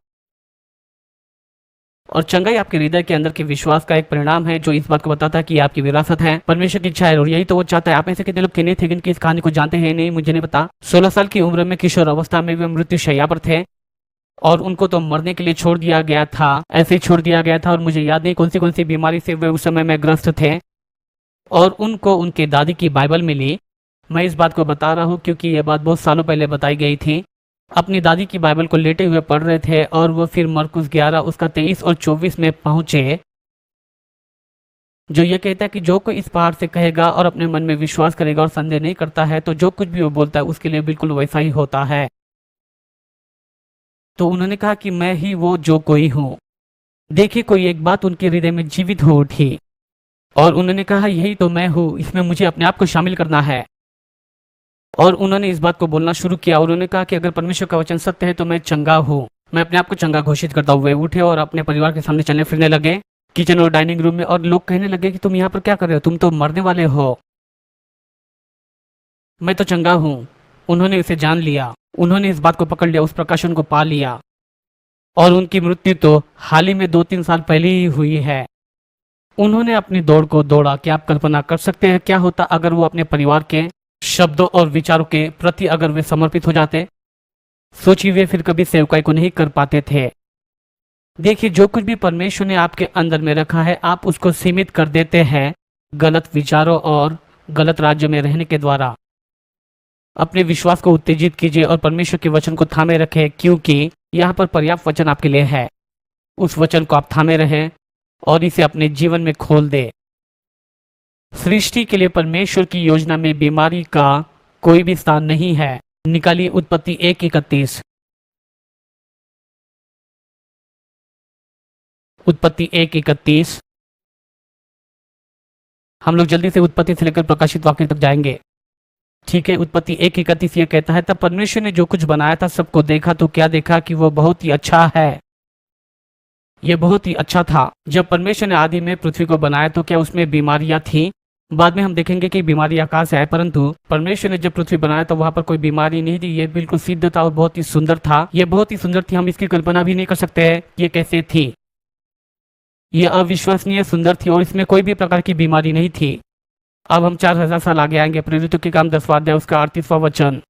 और चंगाई आपके हृदय के अंदर के विश्वास का एक परिणाम है जो इस बात को बताता है कि आपकी विरासत है, परमेश्वर की इच्छा है और यही तो वो चाहता है। आप में से कितने लोग केनेथ हेगन की इस कहानी को जानते हैं? नहीं, मुझे नहीं पता। 16 साल की उम्र में किशोर अवस्था में वे मृत्यु शैया पर थे और उनको तो मरने के लिए छोड़ दिया गया था, ऐसे ही छोड़ दिया गया था। और मुझे याद नहीं कौन सी बीमारी से वे उस समय में ग्रस्त थे और उनको उनके दादी की बाइबल मिली। मैं इस बात को बता रहा हूँ क्योंकि यह बात बहुत सालों पहले बताई गई थी। अपनी दादी की बाइबल को लेटे हुए पढ़ रहे थे और वो फिर मरकुस 11 उसका 23 और 24 में पहुंचे, जो ये कहता है कि जो कोई इस पहाड़ से कहेगा और अपने मन में विश्वास करेगा और संदेह नहीं करता है तो जो कुछ भी वो बोलता है उसके लिए बिल्कुल वैसा ही होता है। तो उन्होंने कहा कि मैं ही वो जो कोई हूँ। देखिए कोई एक बात उनके हृदय में जीवित हो उठी और उन्होंने कहा यही तो मैं हूँ, इसमें मुझे अपने आप को शामिल करना है। और उन्होंने इस बात को बोलना शुरू किया। उन्होंने कहा कि अगर परमेश्वर का वचन सत्य है तो मैं चंगा हूँ। मैं अपने आप को चंगा घोषित करता हुए उठे और अपने परिवार के सामने चलने फिरने लगे किचन और डाइनिंग रूम में, और लोग कहने लगे कि तुम यहाँ पर क्या कर रहे हो, तुम तो मरने वाले हो। मैं तो चंगा हूँ। उन्होंने इसे जान लिया, उन्होंने इस बात को पकड़ लिया, उस प्रकाशन को पा लिया। और उनकी मृत्यु तो हाल ही में 2-3 साल पहले ही हुई है। उन्होंने अपनी दौड़ को दौड़ा। क्या आप कल्पना कर सकते हैं क्या होता अगर वो अपने परिवार के शब्दों और विचारों के प्रति अगर वे समर्पित हो जाते? सोचिए वे फिर कभी सेवकाई को नहीं कर पाते थे। देखिए जो कुछ भी परमेश्वर ने आपके अंदर में रखा है आप उसको सीमित कर देते हैं गलत विचारों और गलत राज्य में रहने के द्वारा। अपने विश्वास को उत्तेजित कीजिए और परमेश्वर के वचन को थामे रखें, क्योंकि यहाँ पर पर्याप्त वचन आपके लिए है। उस वचन को आप थामे रहें और इसे अपने जीवन में खोल दे। सृष्टि के लिए परमेश्वर की योजना में बीमारी का कोई भी स्थान नहीं है। निकालिए उत्पत्ति 1:31। उत्पत्ति 1:31। हम लोग जल्दी से उत्पत्ति से लेकर प्रकाशित वाक्य तक जाएंगे, ठीक है। उत्पत्ति 1:31 ये कहता है, तब परमेश्वर ने जो कुछ बनाया था सबको देखा तो क्या देखा कि वो बहुत ही अच्छा है। ये बहुत ही अच्छा था। जब परमेश्वर ने आदि में पृथ्वी को बनाया तो क्या उसमें बीमारियां थी? बाद में हम देखेंगे कि बीमारी आकाश से है, परंतु परमेश्वर ने जब पृथ्वी बनाया तो वहां पर कोई बीमारी नहीं थी। ये बिल्कुल सिद्ध था और बहुत ही सुंदर था। ये बहुत ही सुंदर थी, हम इसकी कल्पना भी नहीं कर सकते हैं ये कैसे थी। ये अविश्वसनीय सुंदर थी और इसमें कोई भी प्रकार की बीमारी नहीं थी। अब हम 4000 साल आगे आएंगे। प्रेरितों के काम 10वां अध्याय उसका 38वां वचन।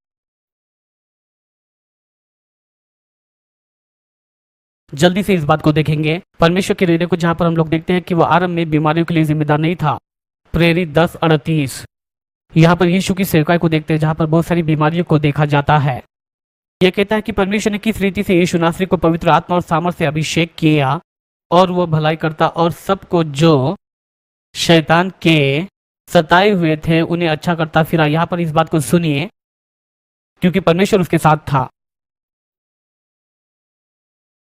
जल्दी से इस बात को देखेंगे परमेश्वर के हृदय को, जहां पर हम लोग देखते हैं कि वो आरंभ में बीमारियों के लिए जिम्मेदार नहीं था। प्रेरित 10:38। यहाँ पर यीशु की सेवकाई को देखते हैं जहां पर बहुत सारी बीमारियों को देखा जाता है। यह कहता है कि परमेश्वर ने किस रीति से यीशु नासरी को पवित्र आत्मा और सामर्थ से अभिषेक किया और वो भलाई करता और सबको जो शैतान के सताए हुए थे उन्हें अच्छा करता फिरा। यहाँ पर इस बात को सुनिए, क्योंकि परमेश्वर उसके साथ था।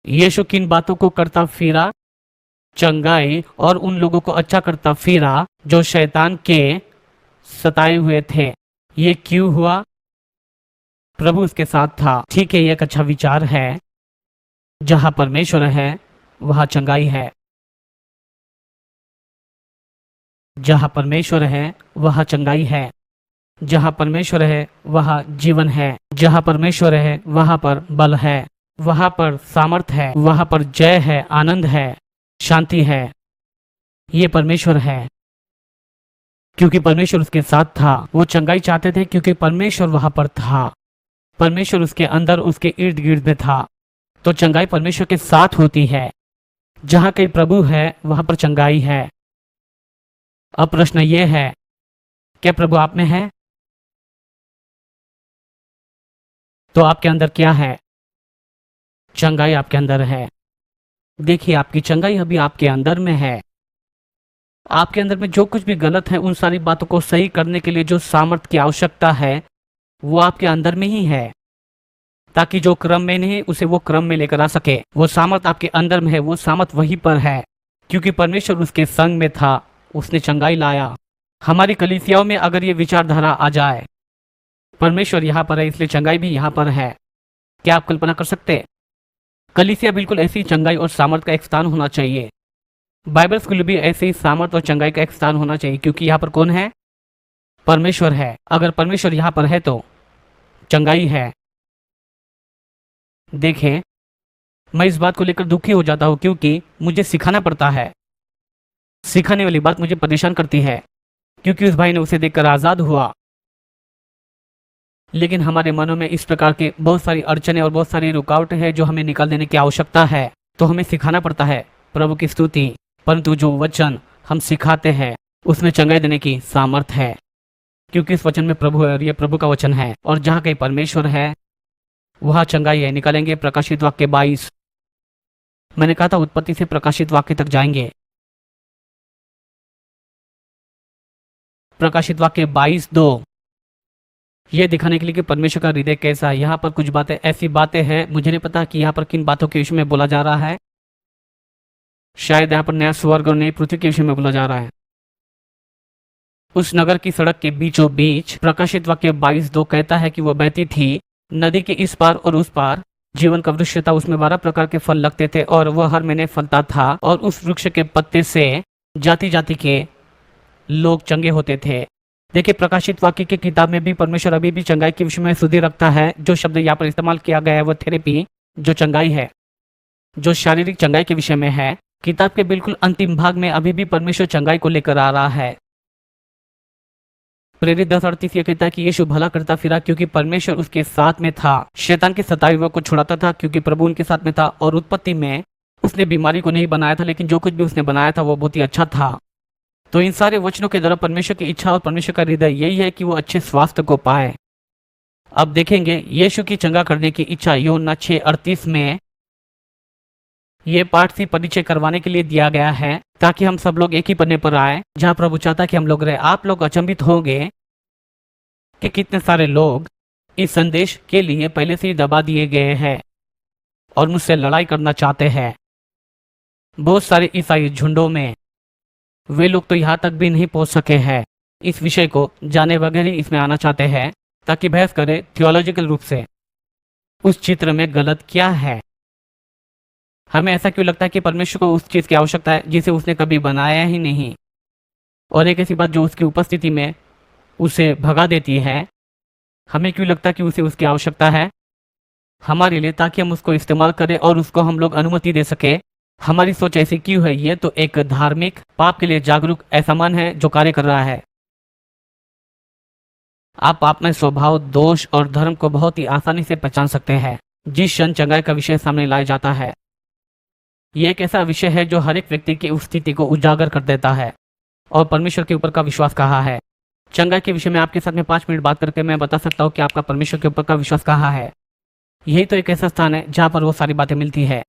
यीशु किन बातों को करता फिरा? चंगाई और उन लोगों को अच्छा करता फिरा जो शैतान के सताए हुए थे। ये क्यों हुआ? प्रभु उसके साथ था। ठीक है, ये एक अच्छा विचार है। जहां परमेश्वर है वहां चंगाई है। जहां परमेश्वर है वहां चंगाई है। जहां परमेश्वर है वहां जीवन है। जहां परमेश्वर है वहां पर बल है, वहां पर सामर्थ है, वहां पर जय है, आनंद है, शांति है। ये परमेश्वर है। क्योंकि परमेश्वर उसके साथ था, वो चंगाई चाहते थे क्योंकि परमेश्वर वहां पर था। परमेश्वर उसके अंदर, उसके इर्द गिर्द में था। तो चंगाई परमेश्वर के साथ होती है। जहां कहीं प्रभु है वहां पर चंगाई है। अब प्रश्न ये है, क्या प्रभु आप में है? तो आपके अंदर क्या है? चंगाई आपके अंदर है। देखिए, आपकी चंगाई अभी आपके अंदर में है। आपके अंदर में जो कुछ भी गलत है, उन सारी बातों को सही करने के लिए जो सामर्थ्य की आवश्यकता है, वो आपके अंदर में ही है, ताकि जो क्रम में नहीं उसे वो क्रम में लेकर आ सके। वो सामर्थ्य आपके अंदर में है, वो सामर्थ्य वहीं पर है, क्योंकि परमेश्वर उसके संग में था, उसने चंगाई लाया। हमारी कलीसियाओं में अगर ये विचारधारा आ जाए, परमेश्वर यहाँ पर है इसलिए चंगाई भी यहाँ पर है, क्या आप कल्पना कर सकते? कलीसिया बिल्कुल ऐसी चंगाई और सामर्थ्य का एक स्थान होना चाहिए। बाइबल स्कूल भी ऐसे ही सामर्थ्य और चंगाई का एक स्थान होना चाहिए, क्योंकि यहाँ पर कौन है? परमेश्वर है। अगर परमेश्वर यहाँ पर है तो चंगाई है। देखें, मैं इस बात को लेकर दुखी हो जाता हूँ, क्योंकि मुझे सिखाना पड़ता है। सिखाने वाली बात मुझे परेशान करती है, क्योंकि उस भाई ने उसे देखकर आज़ाद हुआ। लेकिन हमारे मनों में इस प्रकार के बहुत सारी अड़चनें और बहुत सारी रुकावटें हैं जो हमें निकाल देने की आवश्यकता है। तो हमें सिखाना पड़ता है प्रभु की स्तुति, परंतु जो वचन हम सिखाते हैं उसमें चंगाई देने की सामर्थ है, क्योंकि इस वचन में प्रभु है और ये प्रभु का वचन है, और जहाँ कहीं परमेश्वर है वहाँ चंगाई है। निकालेंगे प्रकाशित वाक्य 22। मैंने कहा था उत्पत्ति से प्रकाशित वाक्य तक जाएंगे। प्रकाशित वाक्य 22:2, ये दिखाने के लिए कि परमेश्वर का हृदय कैसा है। यहाँ पर कुछ बातें ऐसी बातें हैं, मुझे नहीं पता कि यहाँ पर किन बातों के विषय में बोला जा रहा है। शायद यहाँ पर नया स्वर्ग और नई पृथ्वी के विषय में बोला जा रहा है। उस नगर की सड़क के बीचों बीच प्रकाशित वाक्य 22:2 कहता है कि वह बहती थी, नदी के इस पार और उस पार जीवन का वृक्ष था, उसमें 12 प्रकार के फल लगते थे और वह हर महीने फलता था, और उस वृक्ष के पत्ते से जाति जाति के लोग चंगे होते थे। देखिए, प्रकाशित वाक्य की किताब में भी परमेश्वर अभी भी चंगाई के विषय में सुधि रखता है। जो शब्द यहाँ पर इस्तेमाल किया गया है वो थेरेपी, जो चंगाई है, जो शारीरिक चंगाई के विषय में है। किताब के बिल्कुल अंतिम भाग में अभी भी परमेश्वर चंगाई को लेकर आ रहा है। प्रेरित 10:38 ये कहता है कि यीशु भला करता फिरा क्योंकि परमेश्वर उसके साथ में था। शैतान के सताए हुए को छुड़ाता था क्योंकि प्रभु उनके साथ में था। और उत्पत्ति में उसने बीमारी को नहीं बनाया था, लेकिन जो कुछ भी उसने बनाया था वो बहुत ही अच्छा था। तो इन सारे वचनों के द्वारा परमेश्वर की इच्छा और परमेश्वर का हृदय यही है कि वो अच्छे स्वास्थ्य को पाए। अब देखेंगे यीशु की चंगा करने की इच्छा यूहन्ना 6:38 में ये पाठ से परिचय करवाने के लिए दिया गया है, ताकि हम सब लोग एक ही पन्ने पर आए जहां प्रभु चाहता कि हम लोग रहे। आप लोग अचंभित होंगे कि कितने सारे लोग इस संदेश के लिए पहले से ही दबा दिए गए हैं और मुझसे लड़ाई करना चाहते हैं। बहुत सारे ईसाई झुंडों में वे लोग तो यहाँ तक भी नहीं पहुंच सके हैं, इस विषय को जाने बगैर ही इसमें आना चाहते हैं ताकि बहस करें थियोलॉजिकल रूप से उस चित्र में गलत क्या है। हमें ऐसा क्यों लगता है कि परमेश्वर को उस चीज़ की आवश्यकता है जिसे उसने कभी बनाया ही नहीं, और एक ऐसी बात जो उसकी उपस्थिति में उसे भगा देती है। हमें क्यों लगता है कि उसे उसकी आवश्यकता है हमारे लिए, ताकि हम उसको इस्तेमाल करें और उसको हम लोग अनुमति दे सके। हमारी सोच ऐसी क्यों है? ये तो एक धार्मिक पाप के लिए जागरूक ऐसा मन है जो कार्य कर रहा है। आप अपने स्वभाव, दोष और धर्म को बहुत ही आसानी से पहचान सकते हैं जिस क्षण चंगाई का विषय सामने लाया जाता है। यह एक ऐसा विषय है जो हर एक व्यक्ति की उस स्थिति को उजागर कर देता है और परमेश्वर के ऊपर का विश्वास कहाँ है। चंगाई के विषय में आपके साथ में 5 मिनट बात करके मैं बता सकता हूँ कि आपका परमेश्वर के ऊपर का विश्वास कहाँ है। यही तो एक ऐसा स्थान है जहाँ पर वो सारी बातें मिलती है।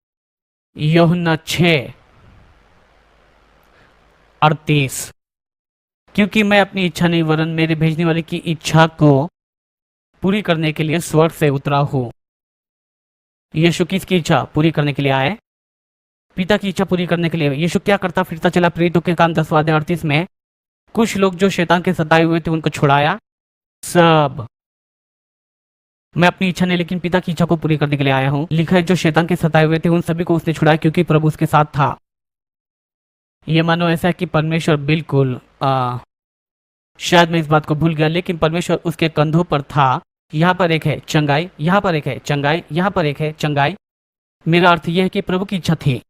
यूहन्ना 6:38, क्योंकि मैं अपनी इच्छा नहीं वरन मेरे भेजने वाले की इच्छा को पूरी करने के लिए स्वर्ग से उतरा हूँ। यीशु किसकी इच्छा पूरी करने के लिए आए? पिता की इच्छा पूरी करने के लिए। यीशु क्या करता फिरता चला? प्रेरितों के काम 10:38 में कुछ लोग जो शैतान के सताए हुए थे उनको छुड़ाया। सब मैं अपनी इच्छा नहीं लेकिन पिता की इच्छा को पूरी करने के लिए आया हूँ। लिखा है जो शैतान के सताए हुए थे उन सभी को उसने छुड़ाया क्योंकि प्रभु उसके साथ था। ये मानो ऐसा है कि परमेश्वर बिल्कुल शायद मैं इस बात को भूल गया, लेकिन परमेश्वर उसके कंधों पर था। यहाँ पर एक है चंगाई, यहाँ पर एक है चंगाई, यहाँ पर एक है चंगाई। मेरा अर्थ यह है कि प्रभु की इच्छा थी,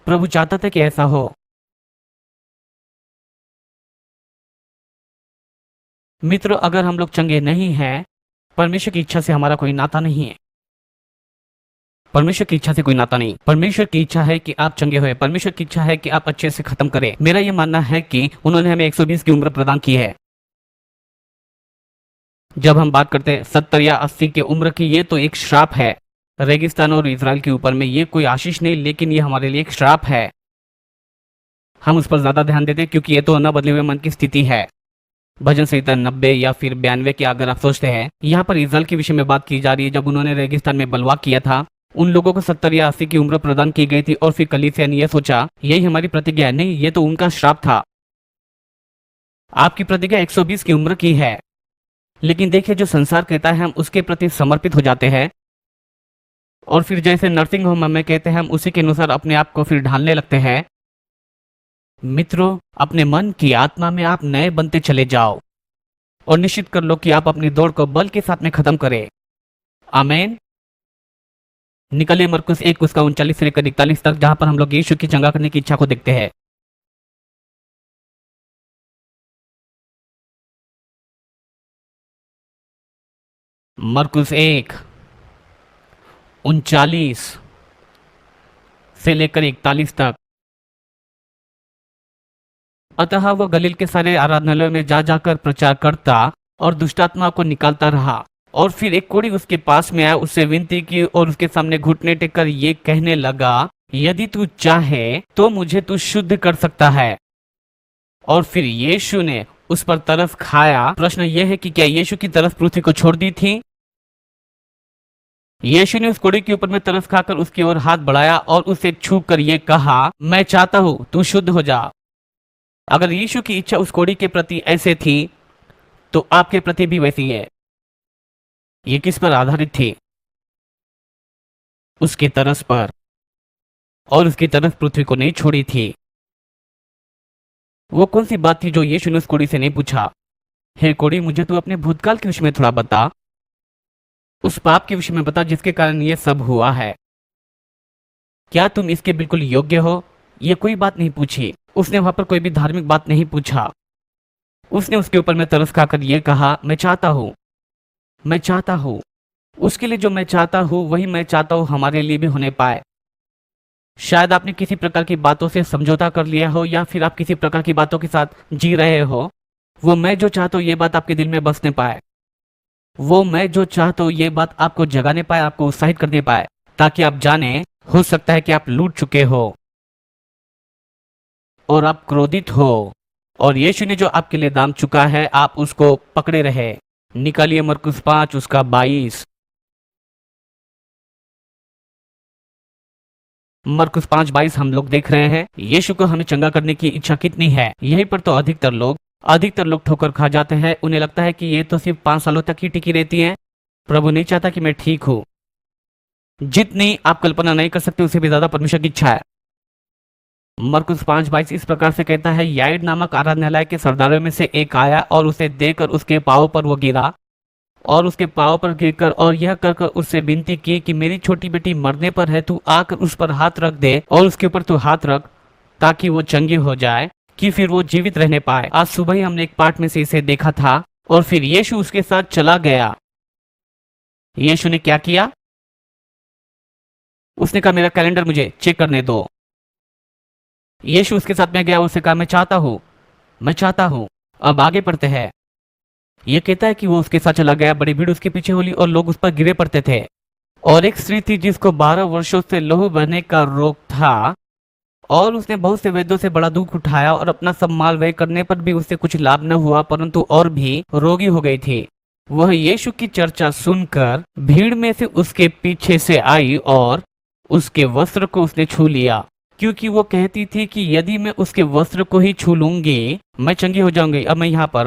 प्रभु चाहता था कि ऐसा हो। मित्रों, अगर हम लोग चंगे नहीं हैं, परमेश्वर की इच्छा से हमारा कोई नाता नहीं है। परमेश्वर की इच्छा से कोई नाता नहीं। परमेश्वर की इच्छा है कि आप चंगे हुए। परमेश्वर की इच्छा है कि आप अच्छे से खत्म करें। मेरा यह मानना है कि उन्होंने हमें 120 की उम्र प्रदान की है। जब हम बात करते हैं 70 या 80 की उम्र की, ये तो एक श्राप है रेगिस्तान और इजराइल के ऊपर में। ये कोई आशीष नहीं, लेकिन ये हमारे लिए एक श्राप है। हम उस पर ज्यादा ध्यान देते हैं क्योंकि ये तो न बदले हुए मन की स्थिति है। भजन संहिता 90 या फिर 92 की अगर आप सोचते हैं, यहाँ पर इजराइल के विषय में बात की जा रही है। जब उन्होंने रेगिस्तान में बलवा किया था, उन लोगों को 70 या 80 की उम्र प्रदान की गई थी और फिर कलीसिया ने यह सोचा यही हमारी प्रतिज्ञा है। नहीं, ये तो उनका श्राप था। आपकी प्रतिज्ञा 120 की उम्र की है, लेकिन देखिए जो संसार कहता है हम उसके प्रति समर्पित हो जाते हैं और फिर जैसे नर्सिंग होम हमें कहते हैं हम उसी के अनुसार अपने आप को फिर ढालने लगते हैं। मित्रों, अपने मन की आत्मा में आप नए बनते चले जाओ और निश्चित कर लो कि आप अपनी दौड़ को बल के साथ में खत्म करें। आमेन। निकले मरकुस 1 उसका 39 से लेकर 41 तक, जहां पर हम लोग यीशु की चंगा करने की इच्छा को देखते हैं। मरकुस 1 39 से लेकर 41 तक। अतः वह गलील के सारे आराधनालयों में जा जाकर प्रचार करता और दुष्टात्मा को निकालता रहा। और फिर एक कोढ़ी उसके पास में आया, उससे विनती की और उसके सामने घुटने टेककर ये कहने लगा, यदि तू चाहे तो मुझे तू शुद्ध कर सकता है। और फिर यीशु ने उस पर तरस खाया। प्रश्न यह है कि क्या यीशु की तरस पृथ्वी को छोड़ दी थी? यीशु ने उस कोढ़ी के ऊपर में तरस खाकर उसकी ओर हाथ बढ़ाया और उसे छू कर यह कहा, मैं चाहता हूं तू शुद्ध हो जा। अगर यीशु की इच्छा उस कोढ़ी के प्रति ऐसे थी तो आपके प्रति भी वैसी है। ये किस पर आधारित थी? उसकी तरस पर। और उसकी तरस पृथ्वी को नहीं छोड़ी थी। वो कौन सी बात थी जो यीशु ने उस कोढ़ी से नहीं पूछा, हे कोढ़ी मुझे तू अपने भूतकाल के विषय में थोड़ा बता, उस पाप के विषय में बता जिसके कारण ये सब हुआ है। क्या तुम इसके बिल्कुल योग्य हो? ये कोई बात नहीं पूछी। उसने वहां पर कोई भी धार्मिक बात नहीं पूछा। उसने उसके ऊपर में तरस खाकर ये कहा, मैं चाहता हूं, मैं चाहता हूं। उसके लिए जो मैं चाहता हूं वही मैं चाहता हूं हमारे लिए भी होने पाए। शायद आपने किसी प्रकार की बातों से समझौता कर लिया हो या फिर आप किसी प्रकार की बातों के साथ जी रहे हो। वो मैं जो चाहता हूं ये बात आपके दिल में बसने पाए। वो मैं जो चाहता हूं ये बात आपको जगाने पाए, आपको उत्साहित करने पाए, ताकि आप जाने हो सकता है कि आप लूट चुके हो और आप क्रोधित हो और यीशु ने जो आपके लिए दाम चुका है आप उसको पकड़े रहे। निकालिए मरकुस 5 उसका 22। मरकुस 5:22 हम लोग देख रहे हैं यीशु को हमें चंगा करने की इच्छा कितनी है। यहीं पर तो अधिकतर लोग ठोकर खा जाते हैं। उन्हें लगता है कि ये तो सिर्फ 5 सालों तक ही टिकी रहती है। प्रभु नहीं चाहता कि मैं ठीक हूं। जितनी आप कल्पना नहीं कर सकते उससे भी ज्यादा परमेश्वर की इच्छा है। मरकुस 5:22 इस प्रकार से कहता है, याईर नामक आराधनालय के सरदारों में से एक आया और उसे देखकर उसके पांव पर वो गिरा और उसके पांव पर गिरकर और यह कर उससे विनती की कि मेरी छोटी बेटी मरने पर है, तू आकर उस पर हाथ रख दे और उसके ऊपर तू हाथ रख ताकि वो चंगी हो जाए, कि फिर वो जीवित रहने पाए। आज सुबह ही हमने एक पार्ट में से इसे देखा था। और फिर यीशु उसके साथ चला गया। यीशु ने क्या किया? उसने कहा मेरा कैलेंडर मुझे चेक करने दो। यीशु उसके साथ में गया, उससे कहा मैं चाहता हूं, मैं चाहता हूं। अब आगे पढ़ते हैं। यह कहता है कि वो उसके साथ चला गया, बड़ी भीड़ उसके पीछे हुई और लोग उस पर गिरे पड़ते थे। और एक स्त्री थी जिसको 12 वर्षों से लहू बहने का रोग था और उसने बहुत से वैद्यों से बड़ा दुख उठाया और अपना सब माल व्यय करने पर भी उससे कुछ लाभ न हुआ, परंतु और भी रोगी हो गई थी। वह यीशु की चर्चा सुनकर भीड़ में से उसके पीछे से आई और उसके वस्त्र को उसने छू लिया, क्योंकि वो कहती थी कि यदि मैं उसके वस्त्र को ही छू लूंगी मैं चंगी हो जाऊंगी। अब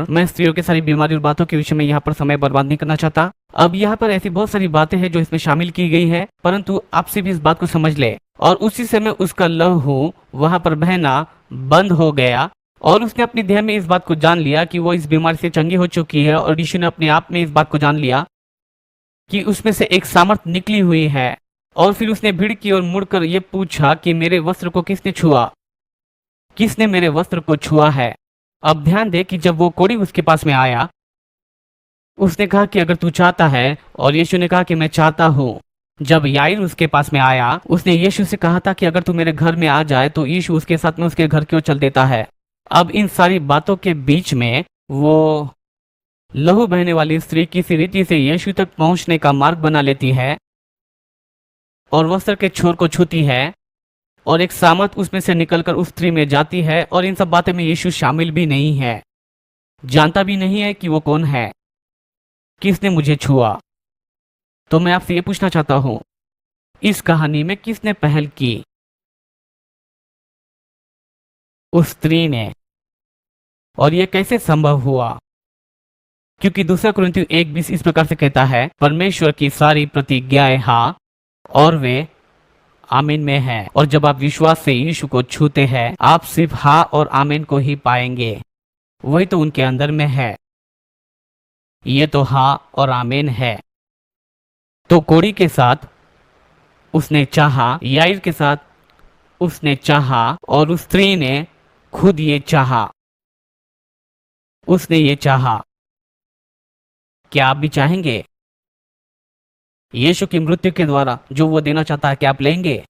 मैं स्त्रियों की सारी बीमारी और बातों के विषय में यहाँ पर समय बर्बाद नहीं करना चाहता। अब यहाँ पर ऐसी बहुत सारी बातें हैं जो इसमें शामिल की गई है, परंतु आपसे भी इस बात को समझ ले। और उसी समय उसका लहू वहां पर बहना बंद हो गया और उसने अपनी देह में इस बात को जान लिया कि वो इस बीमारी से चंगी हो चुकी है। और यीशु ने अपने आप में इस बात को जान लिया कि उसमें से एक सामर्थ निकली हुई है। और फिर उसने भीड़ की ओर मुड़कर ये पूछा कि मेरे वस्त्र को किसने छुआ, किसने मेरे वस्त्र को छुआ है। अब ध्यान दे कि जब वो कोढ़ी उसके पास में आया उसने कहा कि अगर तू चाहता है, और यीशु ने कहा कि मैं चाहता हूँ। जब याईर उसके पास में आया उसने यीशु से कहा था कि अगर तू मेरे घर में आ जाए, तो यीशु उसके साथ में उसके घर की ओर चल देता है। अब इन सारी बातों के बीच में वो लहू बहने वाली स्त्री किसी रीति से यीशु तक पहुंचने का मार्ग बना लेती है और वस्त्र के छोर को छूती है और एक सामर्थ उसमें से निकलकर उस स्त्री में जाती है। और इन सब बातें में यीशु शामिल भी नहीं है, जानता भी नहीं है कि वो कौन है, किसने मुझे छुआ। तो मैं आपसे ये पूछना चाहता हूं, इस कहानी में किसने पहल की? उस स्त्री ने। और ये कैसे संभव हुआ? क्योंकि दूसरा कुरिन्थियों 1:20 इस प्रकार से कहता है, परमेश्वर की सारी प्रतिज्ञाएं हाँ और वे आमीन में है। और जब आप विश्वास से यीशु को छूते हैं, आप सिर्फ हाँ और आमीन को ही पाएंगे। वही तो उनके अंदर में है। ये तो हाँ और आमीन है। तो कोड़ी के साथ उसने चाहा, याईर के साथ उसने चाहा और उस स्त्री ने खुद ये चाहा। उसने ये चाहा। क्या आप भी चाहेंगे? यीशु की मृत्यु के द्वारा जो वो देना चाहता है, क्या आप लेंगे?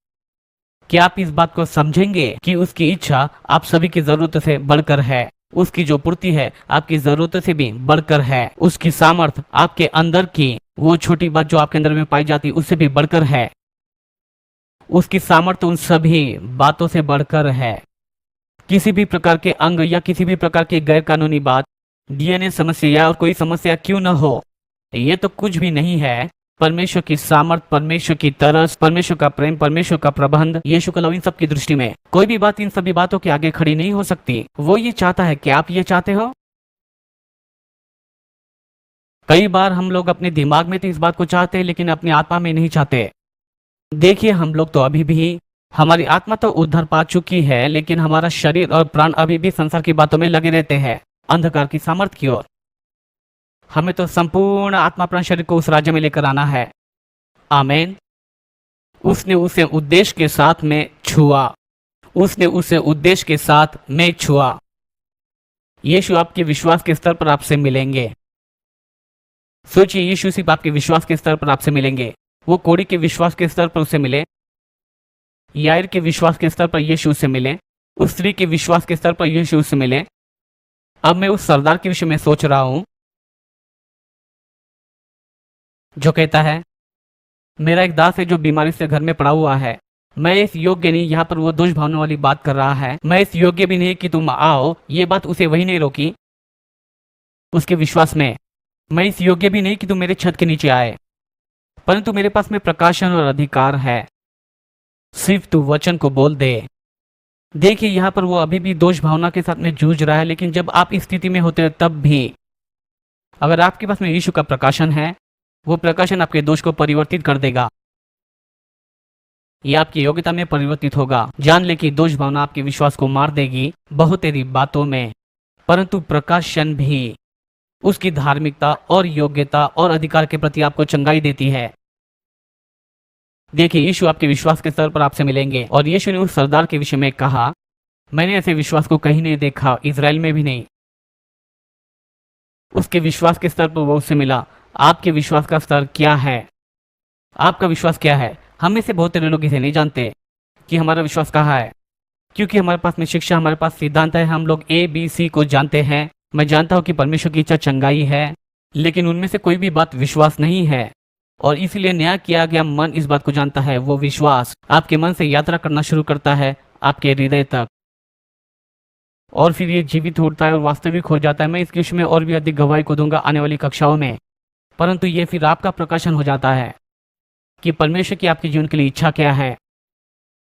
क्या आप इस बात को समझेंगे कि उसकी इच्छा आप सभी की जरूरत से बढ़कर है? उसकी जो पूर्ति है आपकी जरूरत से भी बढ़कर है। उसकी सामर्थ आपके अंदर की वो छोटी बात जो आपके अंदर में पाई जाती है उससे भी बढ़कर है। उसकी सामर्थ्य उन सभी बातों से बढ़कर है। किसी भी प्रकार के अंग या किसी भी प्रकार की गैर कानूनी बात, डीएनए समस्या और कोई समस्या क्यों न हो, ये तो कुछ भी नहीं है। परमेश्वर की सामर्थ, परमेश्वर की तरस, परमेश्वर का प्रेम, परमेश्वर का प्रबंध, यीशु का लव, इन सब की दृष्टि में कोई भी बात इन सभी बातों के आगे खड़ी नहीं हो सकती। वो ये चाहता है कि आप ये चाहते हो। कई बार हम लोग अपने दिमाग में तो इस बात को चाहते हैं लेकिन अपनी आत्मा में नहीं चाहते। देखिए, हम लोग तो अभी भी, हमारी आत्मा तो उद्धार पा चुकी है लेकिन हमारा शरीर और प्राण अभी भी संसार की बातों में लगे रहते हैं, अंधकार की सामर्थ की ओर। हमें तो संपूर्ण आत्मा प्राण शरीर को उस राज्य में लेकर आना है। आमीन। उसने उसे उद्देश्य के साथ में छुआ। उसने उसे उद्देश्य के साथ में छुआ। यीशु आपके विश्वास के स्तर पर आपसे मिलेंगे। सोचिए, यीशु सिर्फ आपके विश्वास के स्तर पर आपसे मिलेंगे। वो कोड़ी के विश्वास के स्तर पर उसे मिले, याईर के विश्वास के स्तर पर यीशु से मिले, उस स्त्री के विश्वास के स्तर पर यीशु से मिले। अब मैं उस सरदार के विषय में सोच रहा हूं जो कहता है, मेरा एक दास है जो बीमारी से घर में पड़ा हुआ है। मैं इस योग्य नहीं, यहाँ पर वो दोष भावना वाली बात कर रहा है, मैं इस योग्य भी नहीं कि तुम आओ। ये बात उसे वही नहीं रोकी उसके विश्वास में। मैं इस योग्य भी नहीं कि तुम मेरे छत के नीचे आए, परंतु मेरे पास में प्रकाशन और अधिकार है, सिर्फ तू वचन को बोल दे। देखिए, यहाँ पर वो अभी भी दोष भावना के साथ में जूझ रहा है, लेकिन जब आप इस स्थिति में होते हैं तब भी अगर आपके पास में यीशु का प्रकाशन है, वो प्रकाशन आपके दोष को परिवर्तित कर देगा। ये आपकी योग्यता में परिवर्तित होगा। जान ले कि दोष भावना आपके विश्वास को मार देगी बहुत तेरी बातों में, परंतु प्रकाशन भी उसकी धार्मिकता और योग्यता और अधिकार के प्रति आपको चंगाई देती है। देखिए, यीशु आपके विश्वास के स्तर पर आपसे मिलेंगे। और यीशु ने उस सरदार के विषय में कहा, मैंने ऐसे विश्वास को कहीं नहीं देखा, इजराइल में भी नहीं। उसके विश्वास के स्तर पर वो उससे मिला। आपके विश्वास का स्तर क्या है? आपका विश्वास क्या है? हम में से बहुत सारे लोग इसे नहीं जानते कि हमारा विश्वास कहाँ है, क्योंकि हमारे पास में शिक्षा, हमारे पास सिद्धांत है। हम लोग ABC को जानते हैं। मैं जानता हूँ कि परमेश्वर की इच्छा चंगाई है, लेकिन उनमें से कोई भी बात विश्वास नहीं है। और इसलिए न्याय किया गया मन इस बात को जानता है। वो विश्वास आपके मन से यात्रा करना शुरू करता है आपके हृदय तक, और फिर ये जीवित होता है और वास्तविक हो जाता है। मैं इसके विषय में और भी अधिक गवाही को दूंगा आने वाली कक्षाओं में, परंतु ये फिर आपका प्रकाशन हो जाता है कि परमेश्वर की आपके जीवन के लिए इच्छा क्या है।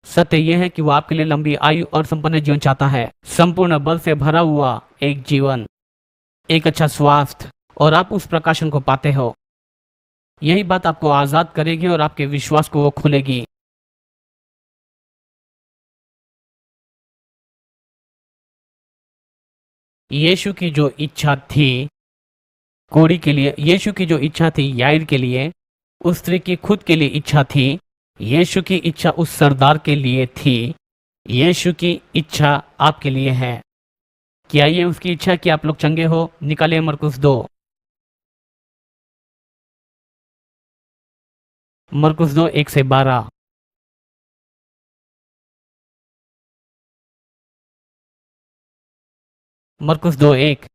सत्य यह है कि वो आपके लिए लंबी आयु और संपन्न जीवन चाहता है, संपूर्ण बल से भरा हुआ एक जीवन, एक अच्छा स्वास्थ्य, और आप उस प्रकाशन को पाते हो। यही बात आपको आजाद करेगी और आपके विश्वास को वो खुलेगी। यीशु की जो इच्छा थी कोड़ी के लिए, यीशु की जो इच्छा थी याईर के लिए, उस स्त्री की खुद के लिए इच्छा थी, यीशु की इच्छा उस सरदार के लिए थी, यीशु की इच्छा आपके लिए है। क्या ये उसकी इच्छा कि आप लोग चंगे हो? निकालिए मरकुस 2, मरकुस 2 1 से 12। मरकुस 2 1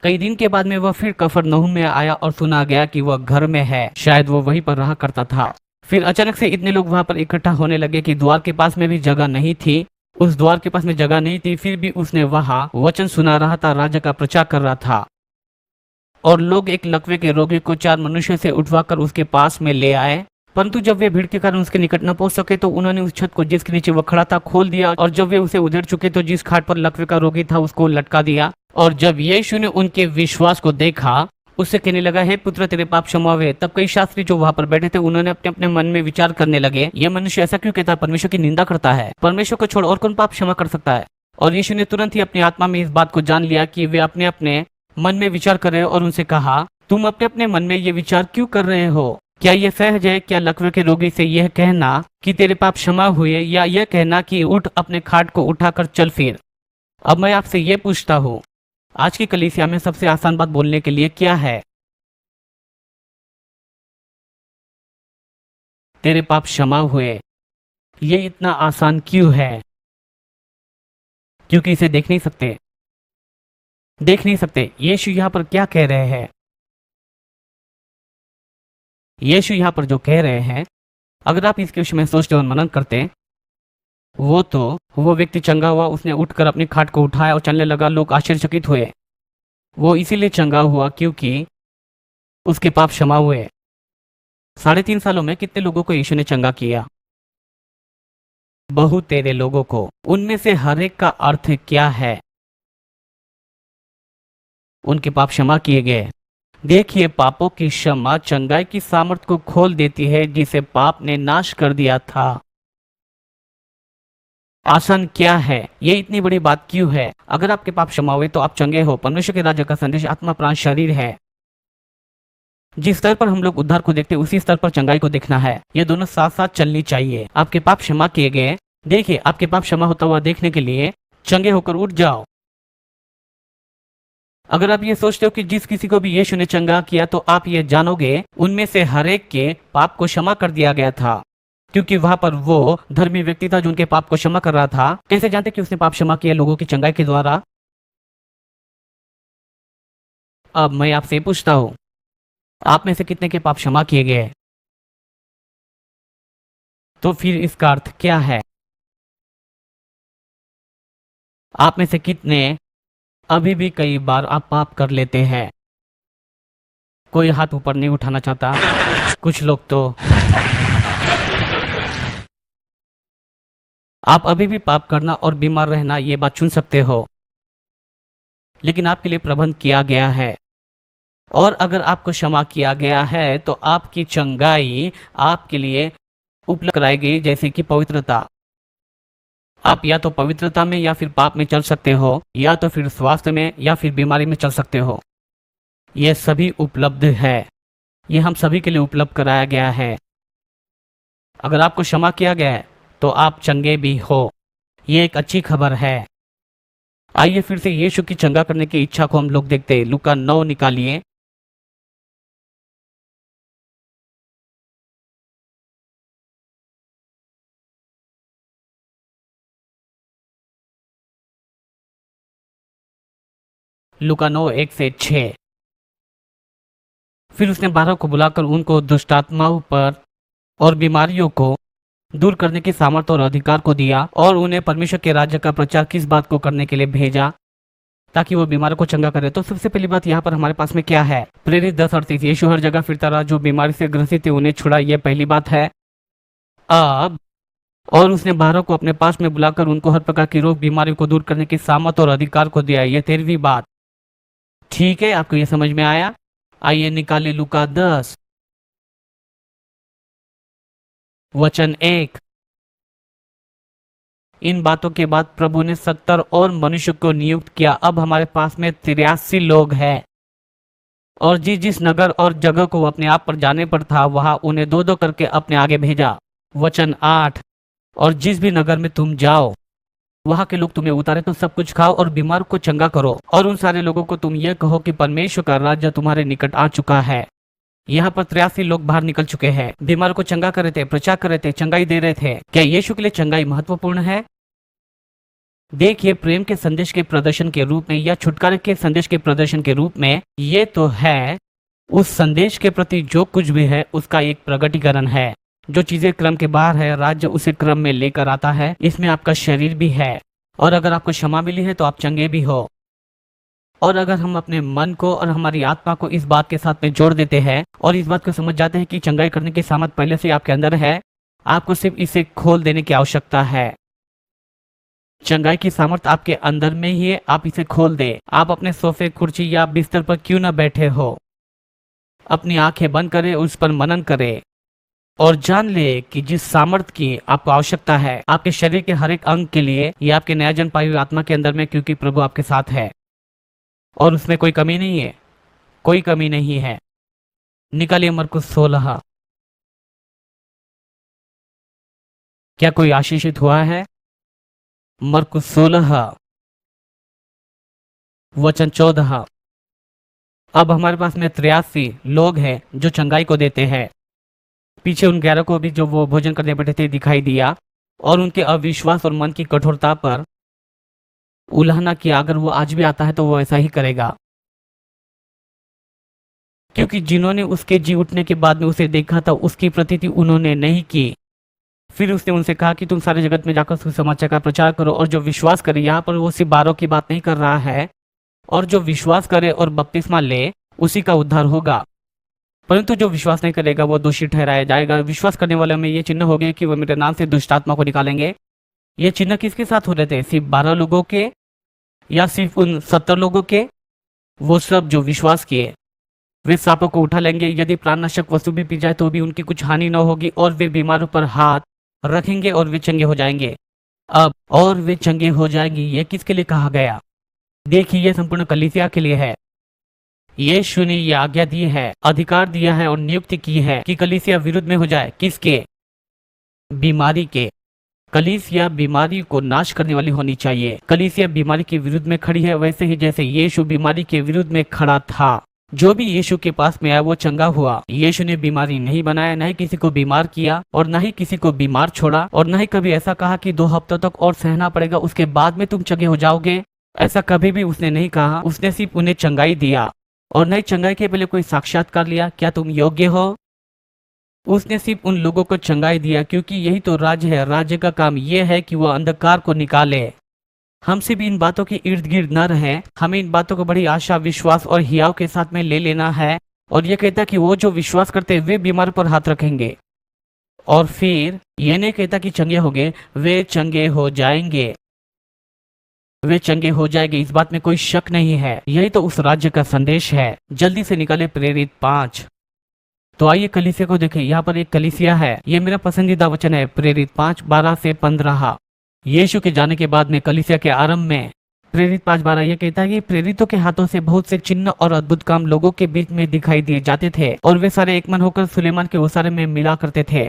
कई दिन के बाद में वह फिर कफरनहूम में आया और सुना गया कि वह घर में है। शायद वो वहीं पर रहा करता था। फिर अचानक से इतने लोग वहां पर इकट्ठा होने लगे कि द्वार के पास में भी जगह नहीं थी। उस द्वार के पास में जगह नहीं थी, फिर भी उसने वहां वचन सुना रहा था, राजा का प्रचार कर रहा था। और लोग एक लकवे के रोगी को 4 मनुष्य से उठवाकर उसके पास में ले आए, परंतु जब वे भीड़ के कारण उसके निकट न पहुंच सके तो उन्होंने उस छत को जिसके नीचे वह खड़ा था खोल दिया, और जब वे उसे उधेड़ चुके तो जिस खाट पर लकवे का रोगी था उसको लटका दिया। और जब यीशु ने उनके विश्वास को देखा, उससे कहने लगा, हे पुत्र, तेरे पाप क्षमा हुए। तब कई शास्त्री जो वहां पर बैठे थे उन्होंने अपने अपने मन में विचार करने लगे, यह मनुष्य ऐसा क्यों कहता है, परमेश्वर की निंदा करता है। परमेश्वर को छोड़ और कौन पाप क्षमा कर सकता है। और यीशु ने तुरंत ही अपनी आत्मा में इस बात को जान लिया कि वे अपने अपने मन में विचार कर रहे हैं, और उनसे कहा, तुम अपने अपने मन में ये विचार क्यों कर रहे हो? क्या यह सहज है क्या लकवे के रोगी से यह कहना कि तेरे पाप क्षमा हुए, या यह कहना कि उठ अपने खाट को उठाकर चल फिर? अब मैं आपसे ये पूछता हूँ, आज की कलीसिया में सबसे आसान बात बोलने के लिए क्या है? तेरे पाप क्षमा हुए। ये इतना आसान क्यों है? क्योंकि इसे देख नहीं सकते। देख नहीं सकते। यीशु यहाँ पर क्या कह रहे हैं? यीशु यहाँ पर जो कह रहे हैं, अगर आप इसके विषय में सोचते और मनन करते, वो व्यक्ति चंगा हुआ, उसने उठकर अपनी खाट को उठाया और चलने लगा। लोग आश्चर्यचकित हुए। वो इसीलिए चंगा हुआ क्योंकि उसके पाप क्षमा हुए। 3.5 सालों में कितने लोगों को यीशु ने चंगा किया? बहुत तेरे लोगों को। उनमें से हर एक का अर्थ क्या है? उनके पाप क्षमा किए गए। देखिए, पापों की क्षमा चंगाई की सामर्थ्य को खोल देती है जिसे पाप ने नाश कर दिया था। आसान क्या है? ये इतनी बड़ी बात क्यों है? अगर आपके पाप क्षमा हुए तो आप चंगे हो। परमेश्वर के राज्य का संदेश आत्मा, प्राण, शरीर है। जिस स्तर पर हम लोग उद्धार को देखते उसी स्तर पर चंगाई को देखना है। ये दोनों साथ साथ चलनी चाहिए। आपके पाप क्षमा किए गए। देखिए, आपके पाप क्षमा होता हुआ देखने के लिए चंगे होकर उठ जाओ। अगर आप ये सोचते हो कि जिस किसी को भी यीशु ने चंगा किया, तो आप ये जानोगे उनमें से हर एक के पाप को क्षमा कर दिया गया था, क्योंकि वहां पर वो धर्मी व्यक्ति था जो उनके पाप को क्षमा कर रहा था। कैसे जानते कि उसने पाप क्षमा किया? लोगों की चंगाई के द्वारा। अब मैं आपसे पूछता हूँ, आप में से कितने के पाप क्षमा किए गए? तो फिर इसका अर्थ क्या है? आप में से कितने अभी भी कई बार आप पाप कर लेते हैं? कोई हाथ ऊपर नहीं उठाना चाहता। कुछ लोग तो। आप अभी भी पाप करना और बीमार रहना, ये बात चुन सकते हो, लेकिन आपके लिए प्रबंध किया गया है। और अगर आपको क्षमा किया गया है तो आपकी चंगाई आपके लिए उपलब्ध कराई गई, जैसे कि पवित्रता। आप या तो पवित्रता में या फिर पाप में चल सकते हो, या तो फिर स्वास्थ्य में या फिर बीमारी में चल सकते हो। यह सभी उपलब्ध है। यह हम सभी के लिए उपलब्ध कराया गया है। अगर आपको क्षमा किया गया है तो आप चंगे भी हो। यह एक अच्छी खबर है। आइए फिर से यीशु की चंगा करने की इच्छा को हम लोग देखते हैं। लूका 9 निकालिए। लूका 9, 1 से 6। फिर उसने 12 को बुलाकर उनको दुष्टात्माओं पर और बीमारियों को दूर करने की सामर्थ्य और अधिकार को दिया, और उन्हें परमेश्वर के राज्य का प्रचार किस बात को करने के लिए भेजा, ताकि वो बीमारों को चंगा करे। तो सबसे पहली बात यहाँ पर हमारे पास में क्या है? प्रेरित 10:38। यीशु हर जगह फिरता रहा, जो बीमारी से ग्रसित थे उन्हें छुड़ा। यह पहली बात है। अब और उसने 12 को अपने पास में बुलाकर उनको हर प्रकार की रोग बीमारी को दूर करने की सामर्थ्य और अधिकार को दिया। यह 13वीं बात। ठीक है, आपको ये समझ में आया? आइए निकाले लूका 10 वचन 1। इन बातों के बाद प्रभु ने 70 और मनुष्य को नियुक्त किया। अब हमारे पास में 83 लोग हैं, और जिस जिस नगर और जगह को अपने आप पर जाने पर था, वहां उन्हें 2-2 करके अपने आगे भेजा। वचन 8। और जिस भी नगर में तुम जाओ, वहां के लोग तुम्हें उतारे तो सब कुछ खाओ और बीमार को चंगा करो, और उन सारे लोगों को तुम ये कहो कि परमेश्वर का राज्य तुम्हारे निकट आ चुका है। यहाँ पर 83 लोग बाहर निकल चुके हैं। बीमार को चंगा कर रहे थे, प्रचार कर रहे थे, चंगाई दे रहे थे। क्या यीशु के लिए चंगाई महत्वपूर्ण है? देखिए, प्रेम के संदेश के प्रदर्शन के रूप में या छुटकारे के संदेश के प्रदर्शन के रूप में ये तो है, उस संदेश के प्रति जो कुछ भी है उसका एक प्रकटीकरण है। जो चीजें क्रम के बाहर है, राज्य उसे क्रम में लेकर आता है। इसमें आपका शरीर भी है, और अगर आपको क्षमा मिली है तो आप चंगे भी हो। और अगर हम अपने मन को और हमारी आत्मा को इस बात के साथ में जोड़ देते हैं और इस बात को समझ जाते हैं कि चंगाई करने की सामर्थ पहले से आपके अंदर है, आपको सिर्फ इसे खोल देने की आवश्यकता है। चंगाई की सामर्थ आपके अंदर में ही है, आप इसे खोल दे। आप अपने सोफे, कुर्सी या बिस्तर पर क्यों ना बैठे हो, अपनी आंखें बंद करें, उस पर मनन करें और जान ले कि जिस सामर्थ की आपको आवश्यकता है आपके शरीर के हर एक अंग के लिए, ये आपके नया जन्म पाई हुई आत्मा के अंदर में, क्योंकि प्रभु आपके साथ है और उसमें कोई कमी नहीं है, कोई कमी नहीं है। निकालिए मरकुस 16। क्या कोई आशीषित हुआ है? मरकुस 16 वचन 14। अब हमारे पास में 83 लोग हैं जो चंगाई को देते हैं। पीछे उन 11 को भी जो वो भोजन करने बैठे थे दिखाई दिया और उनके अविश्वास और मन की कठोरता पर उल्हाना किया। अगर वो आज भी आता है तो वो ऐसा ही करेगा, क्योंकि जिन्होंने उसके जी उठने के बाद में उसे देखा था उसकी प्रतीति उन्होंने नहीं की। फिर उसने उनसे कहा कि तुम सारे जगत में जाकर सुसमाचार का प्रचार करो और जो विश्वास करे, यहाँ पर वो सिर्फ 12 की बात नहीं कर रहा है, और जो विश्वास करे और बपतिस्मा ले उसी का उद्धार होगा, परंतु जो विश्वास नहीं करेगा वो दोषी ठहराया जाएगा। विश्वास करने वालों में ये चिन्ह हो गए कि वो मेरे नाम से दुष्ट आत्मा को निकालेंगे। ये चिन्ह किसके साथ हो रहे थे? सिर्फ 12 लोगों के या सिर्फ उन 70 लोगों के? वो सब जो विश्वास किए। वे सांपों को उठा लेंगे, यदि प्राणनाशक वस्तु भी पी जाए तो भी उनकी कुछ हानि न होगी, और वे बीमारों पर हाथ रखेंगे और वे चंगे हो जाएंगे। अब और वे चंगे हो जाएंगे, ये किसके लिए कहा गया? देखिए, ये संपूर्ण कलीसिया के लिए है। यीशु ने ये आज्ञा दी है, अधिकार दिया है और नियुक्ति की है कि कलीसिया विरुद्ध में हो जाए। किसके? बीमारी के। कलीसिया बीमारी को नाश करने वाली होनी चाहिए। कलीसिया बीमारी के विरुद्ध में खड़ी है, वैसे ही जैसे यीशु बीमारी के विरुद्ध में खड़ा था। जो भी यीशु के पास में आया वो चंगा हुआ। यीशु ने बीमारी नहीं बनाया, न ही किसी को बीमार किया और न ही किसी को बीमार छोड़ा, और न ही कभी ऐसा कहा कि 2 हफ्तों तक और सहना पड़ेगा, उसके बाद में तुम चंगे हो जाओगे। ऐसा कभी भी उसने नहीं कहा। उसने सिर्फ उन्हें चंगाई दिया और नहीं चंगाई के पहले कोई साक्षात्कार लिया, क्या तुम योग्य हो? उसने सिर्फ उन लोगों को चंगाई दिया, क्योंकि यही तो राज्य है। राज्य का काम यह है कि वह अंधकार को निकाले। हमसे भी इन बातों के इर्द गिर्द न रहे। हमें इन बातों को बड़ी आशा, विश्वास और हियाव के साथ में ले लेना है। और यह कहता कि वो जो विश्वास करते वे बीमार पर हाथ रखेंगे, और फिर यह नहीं कहता कि चंगे होंगे, वे चंगे हो जाएंगे। वे चंगे हो जाएंगे, इस बात में कोई शक नहीं है। यही तो उस राज्य का संदेश है। जल्दी से निकाले प्रेरित 5। तो आइए कलीसिया को देखें। यहाँ पर एक कलीसिया है, ये मेरा पसंदीदा वचन है, प्रेरित 5 12 से 15। यीशु के जाने के बाद में कलीसिया के आरंभ में प्रेरित 5:12 यह कहता है कि प्रेरितों के हाथों से बहुत से चिन्ह और अद्भुत काम लोगों के बीच में दिखाई दिए जाते थे, और वे सारे एक मन होकर सुलेमान के ओसारे में मिला करते थे।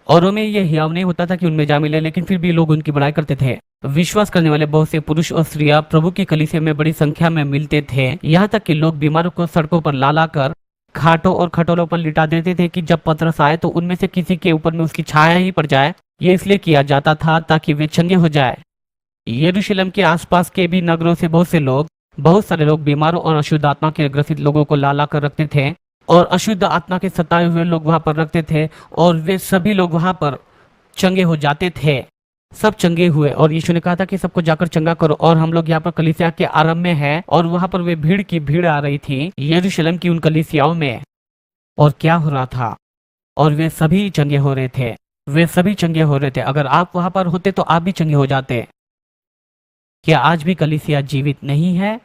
और उनमें यह हियाव नहीं होता था कि उनमें जा मिले, लेकिन फिर भी लोग उनकी बड़ाई करते थे। विश्वास करने वाले बहुत से पुरुष और स्त्रियां प्रभु की कलीसिया में बड़ी संख्या में मिलते थे। यहाँ तक कि लोग बीमारों को सड़कों पर ला ला कर खाटों और खटोलों पर लिटा देते थे कि जब पतरस आए तो उनमें से किसी के ऊपर में उसकी छाया ही पड़ जाए। ये इसलिए किया जाता था ताकि वे चंगे हो जाए। यरूशलेम के आसपास के भी नगरों से बहुत सारे लोग बीमारों और अशुद्ध आत्मा के ग्रसित लोगों को ला ला कर रखते थे, और अशुद्ध आत्मा के सताए हुए लोग वहां पर रखते थे, और वे सभी लोग वहां पर चंगे हो जाते थे। सब चंगे हुए, और यीशु ने कहा था कि सबको जाकर चंगा करो। और हम लोग यहाँ पर कलीसिया के आरंभ में हैं, और वहां पर वे भीड़ की भीड़ आ रही थी यरूशलेम की उन कलीसियाओं में। और क्या हो रहा था? और वे सभी चंगे हो रहे थे। वे सभी चंगे हो रहे थे। अगर आप वहां पर होते तो आप भी चंगे हो जाते। क्या आज भी कलीसिया जीवित नहीं है?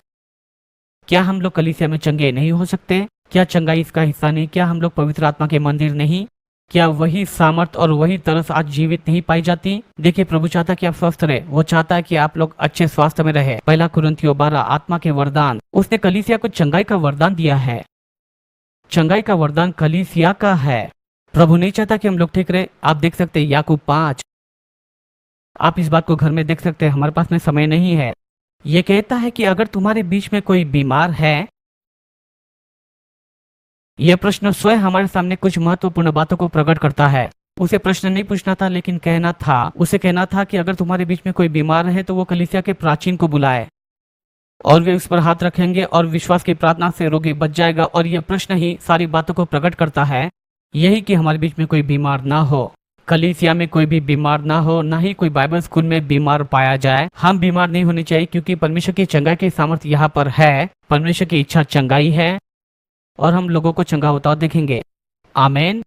क्या हम लोग कलीसिया में चंगे नहीं हो सकते? क्या चंगाई इसका हिस्सा नहीं? क्या हम लोग पवित्र आत्मा के मंदिर नहीं? क्या वही सामर्थ और वही तरस आज जीवित नहीं पाई जाती? देखिए, प्रभु चाहता कि आप स्वस्थ रहे। वो चाहता है कि आप लोग अच्छे स्वास्थ्य में रहे। 1 कुरिन्थियों 12 आत्मा के वरदान। उसने कलीसिया को चंगाई का वरदान दिया है। चंगाई का वरदान कलीसिया का है। प्रभु नहीं चाहता कि हम लोग ठीक रहे। आप देख सकते हैं याकूब 5। आप इस बात को घर में देख सकते हैं, हमारे पास में समय नहीं है। यह कहता है कि अगर तुम्हारे बीच में कोई बीमार है, यह प्रश्न स्वयं हमारे सामने कुछ महत्वपूर्ण बातों को प्रकट करता है। उसे प्रश्न नहीं पूछना था, लेकिन उसे कहना था कि अगर तुम्हारे बीच में कोई बीमार है तो वो कलीसिया के प्राचीन को बुलाए और वे उस पर हाथ रखेंगे और विश्वास की प्रार्थना से रोगी बच जाएगा। और यह प्रश्न ही सारी बातों को प्रकट करता है, यही कि हमारे बीच में कोई बीमार ना हो, कलीसिया में कोई भी बीमार ना हो, ना ही कोई बाइबल स्कूल में बीमार पाया जाए। हम बीमार नहीं होने चाहिए, क्योंकि परमेश्वर की चंगाई की सामर्थ्य यहाँ पर है। परमेश्वर की इच्छा चंगाई है और हम लोगों को चंगा होता हुआ देखेंगे। आमीन।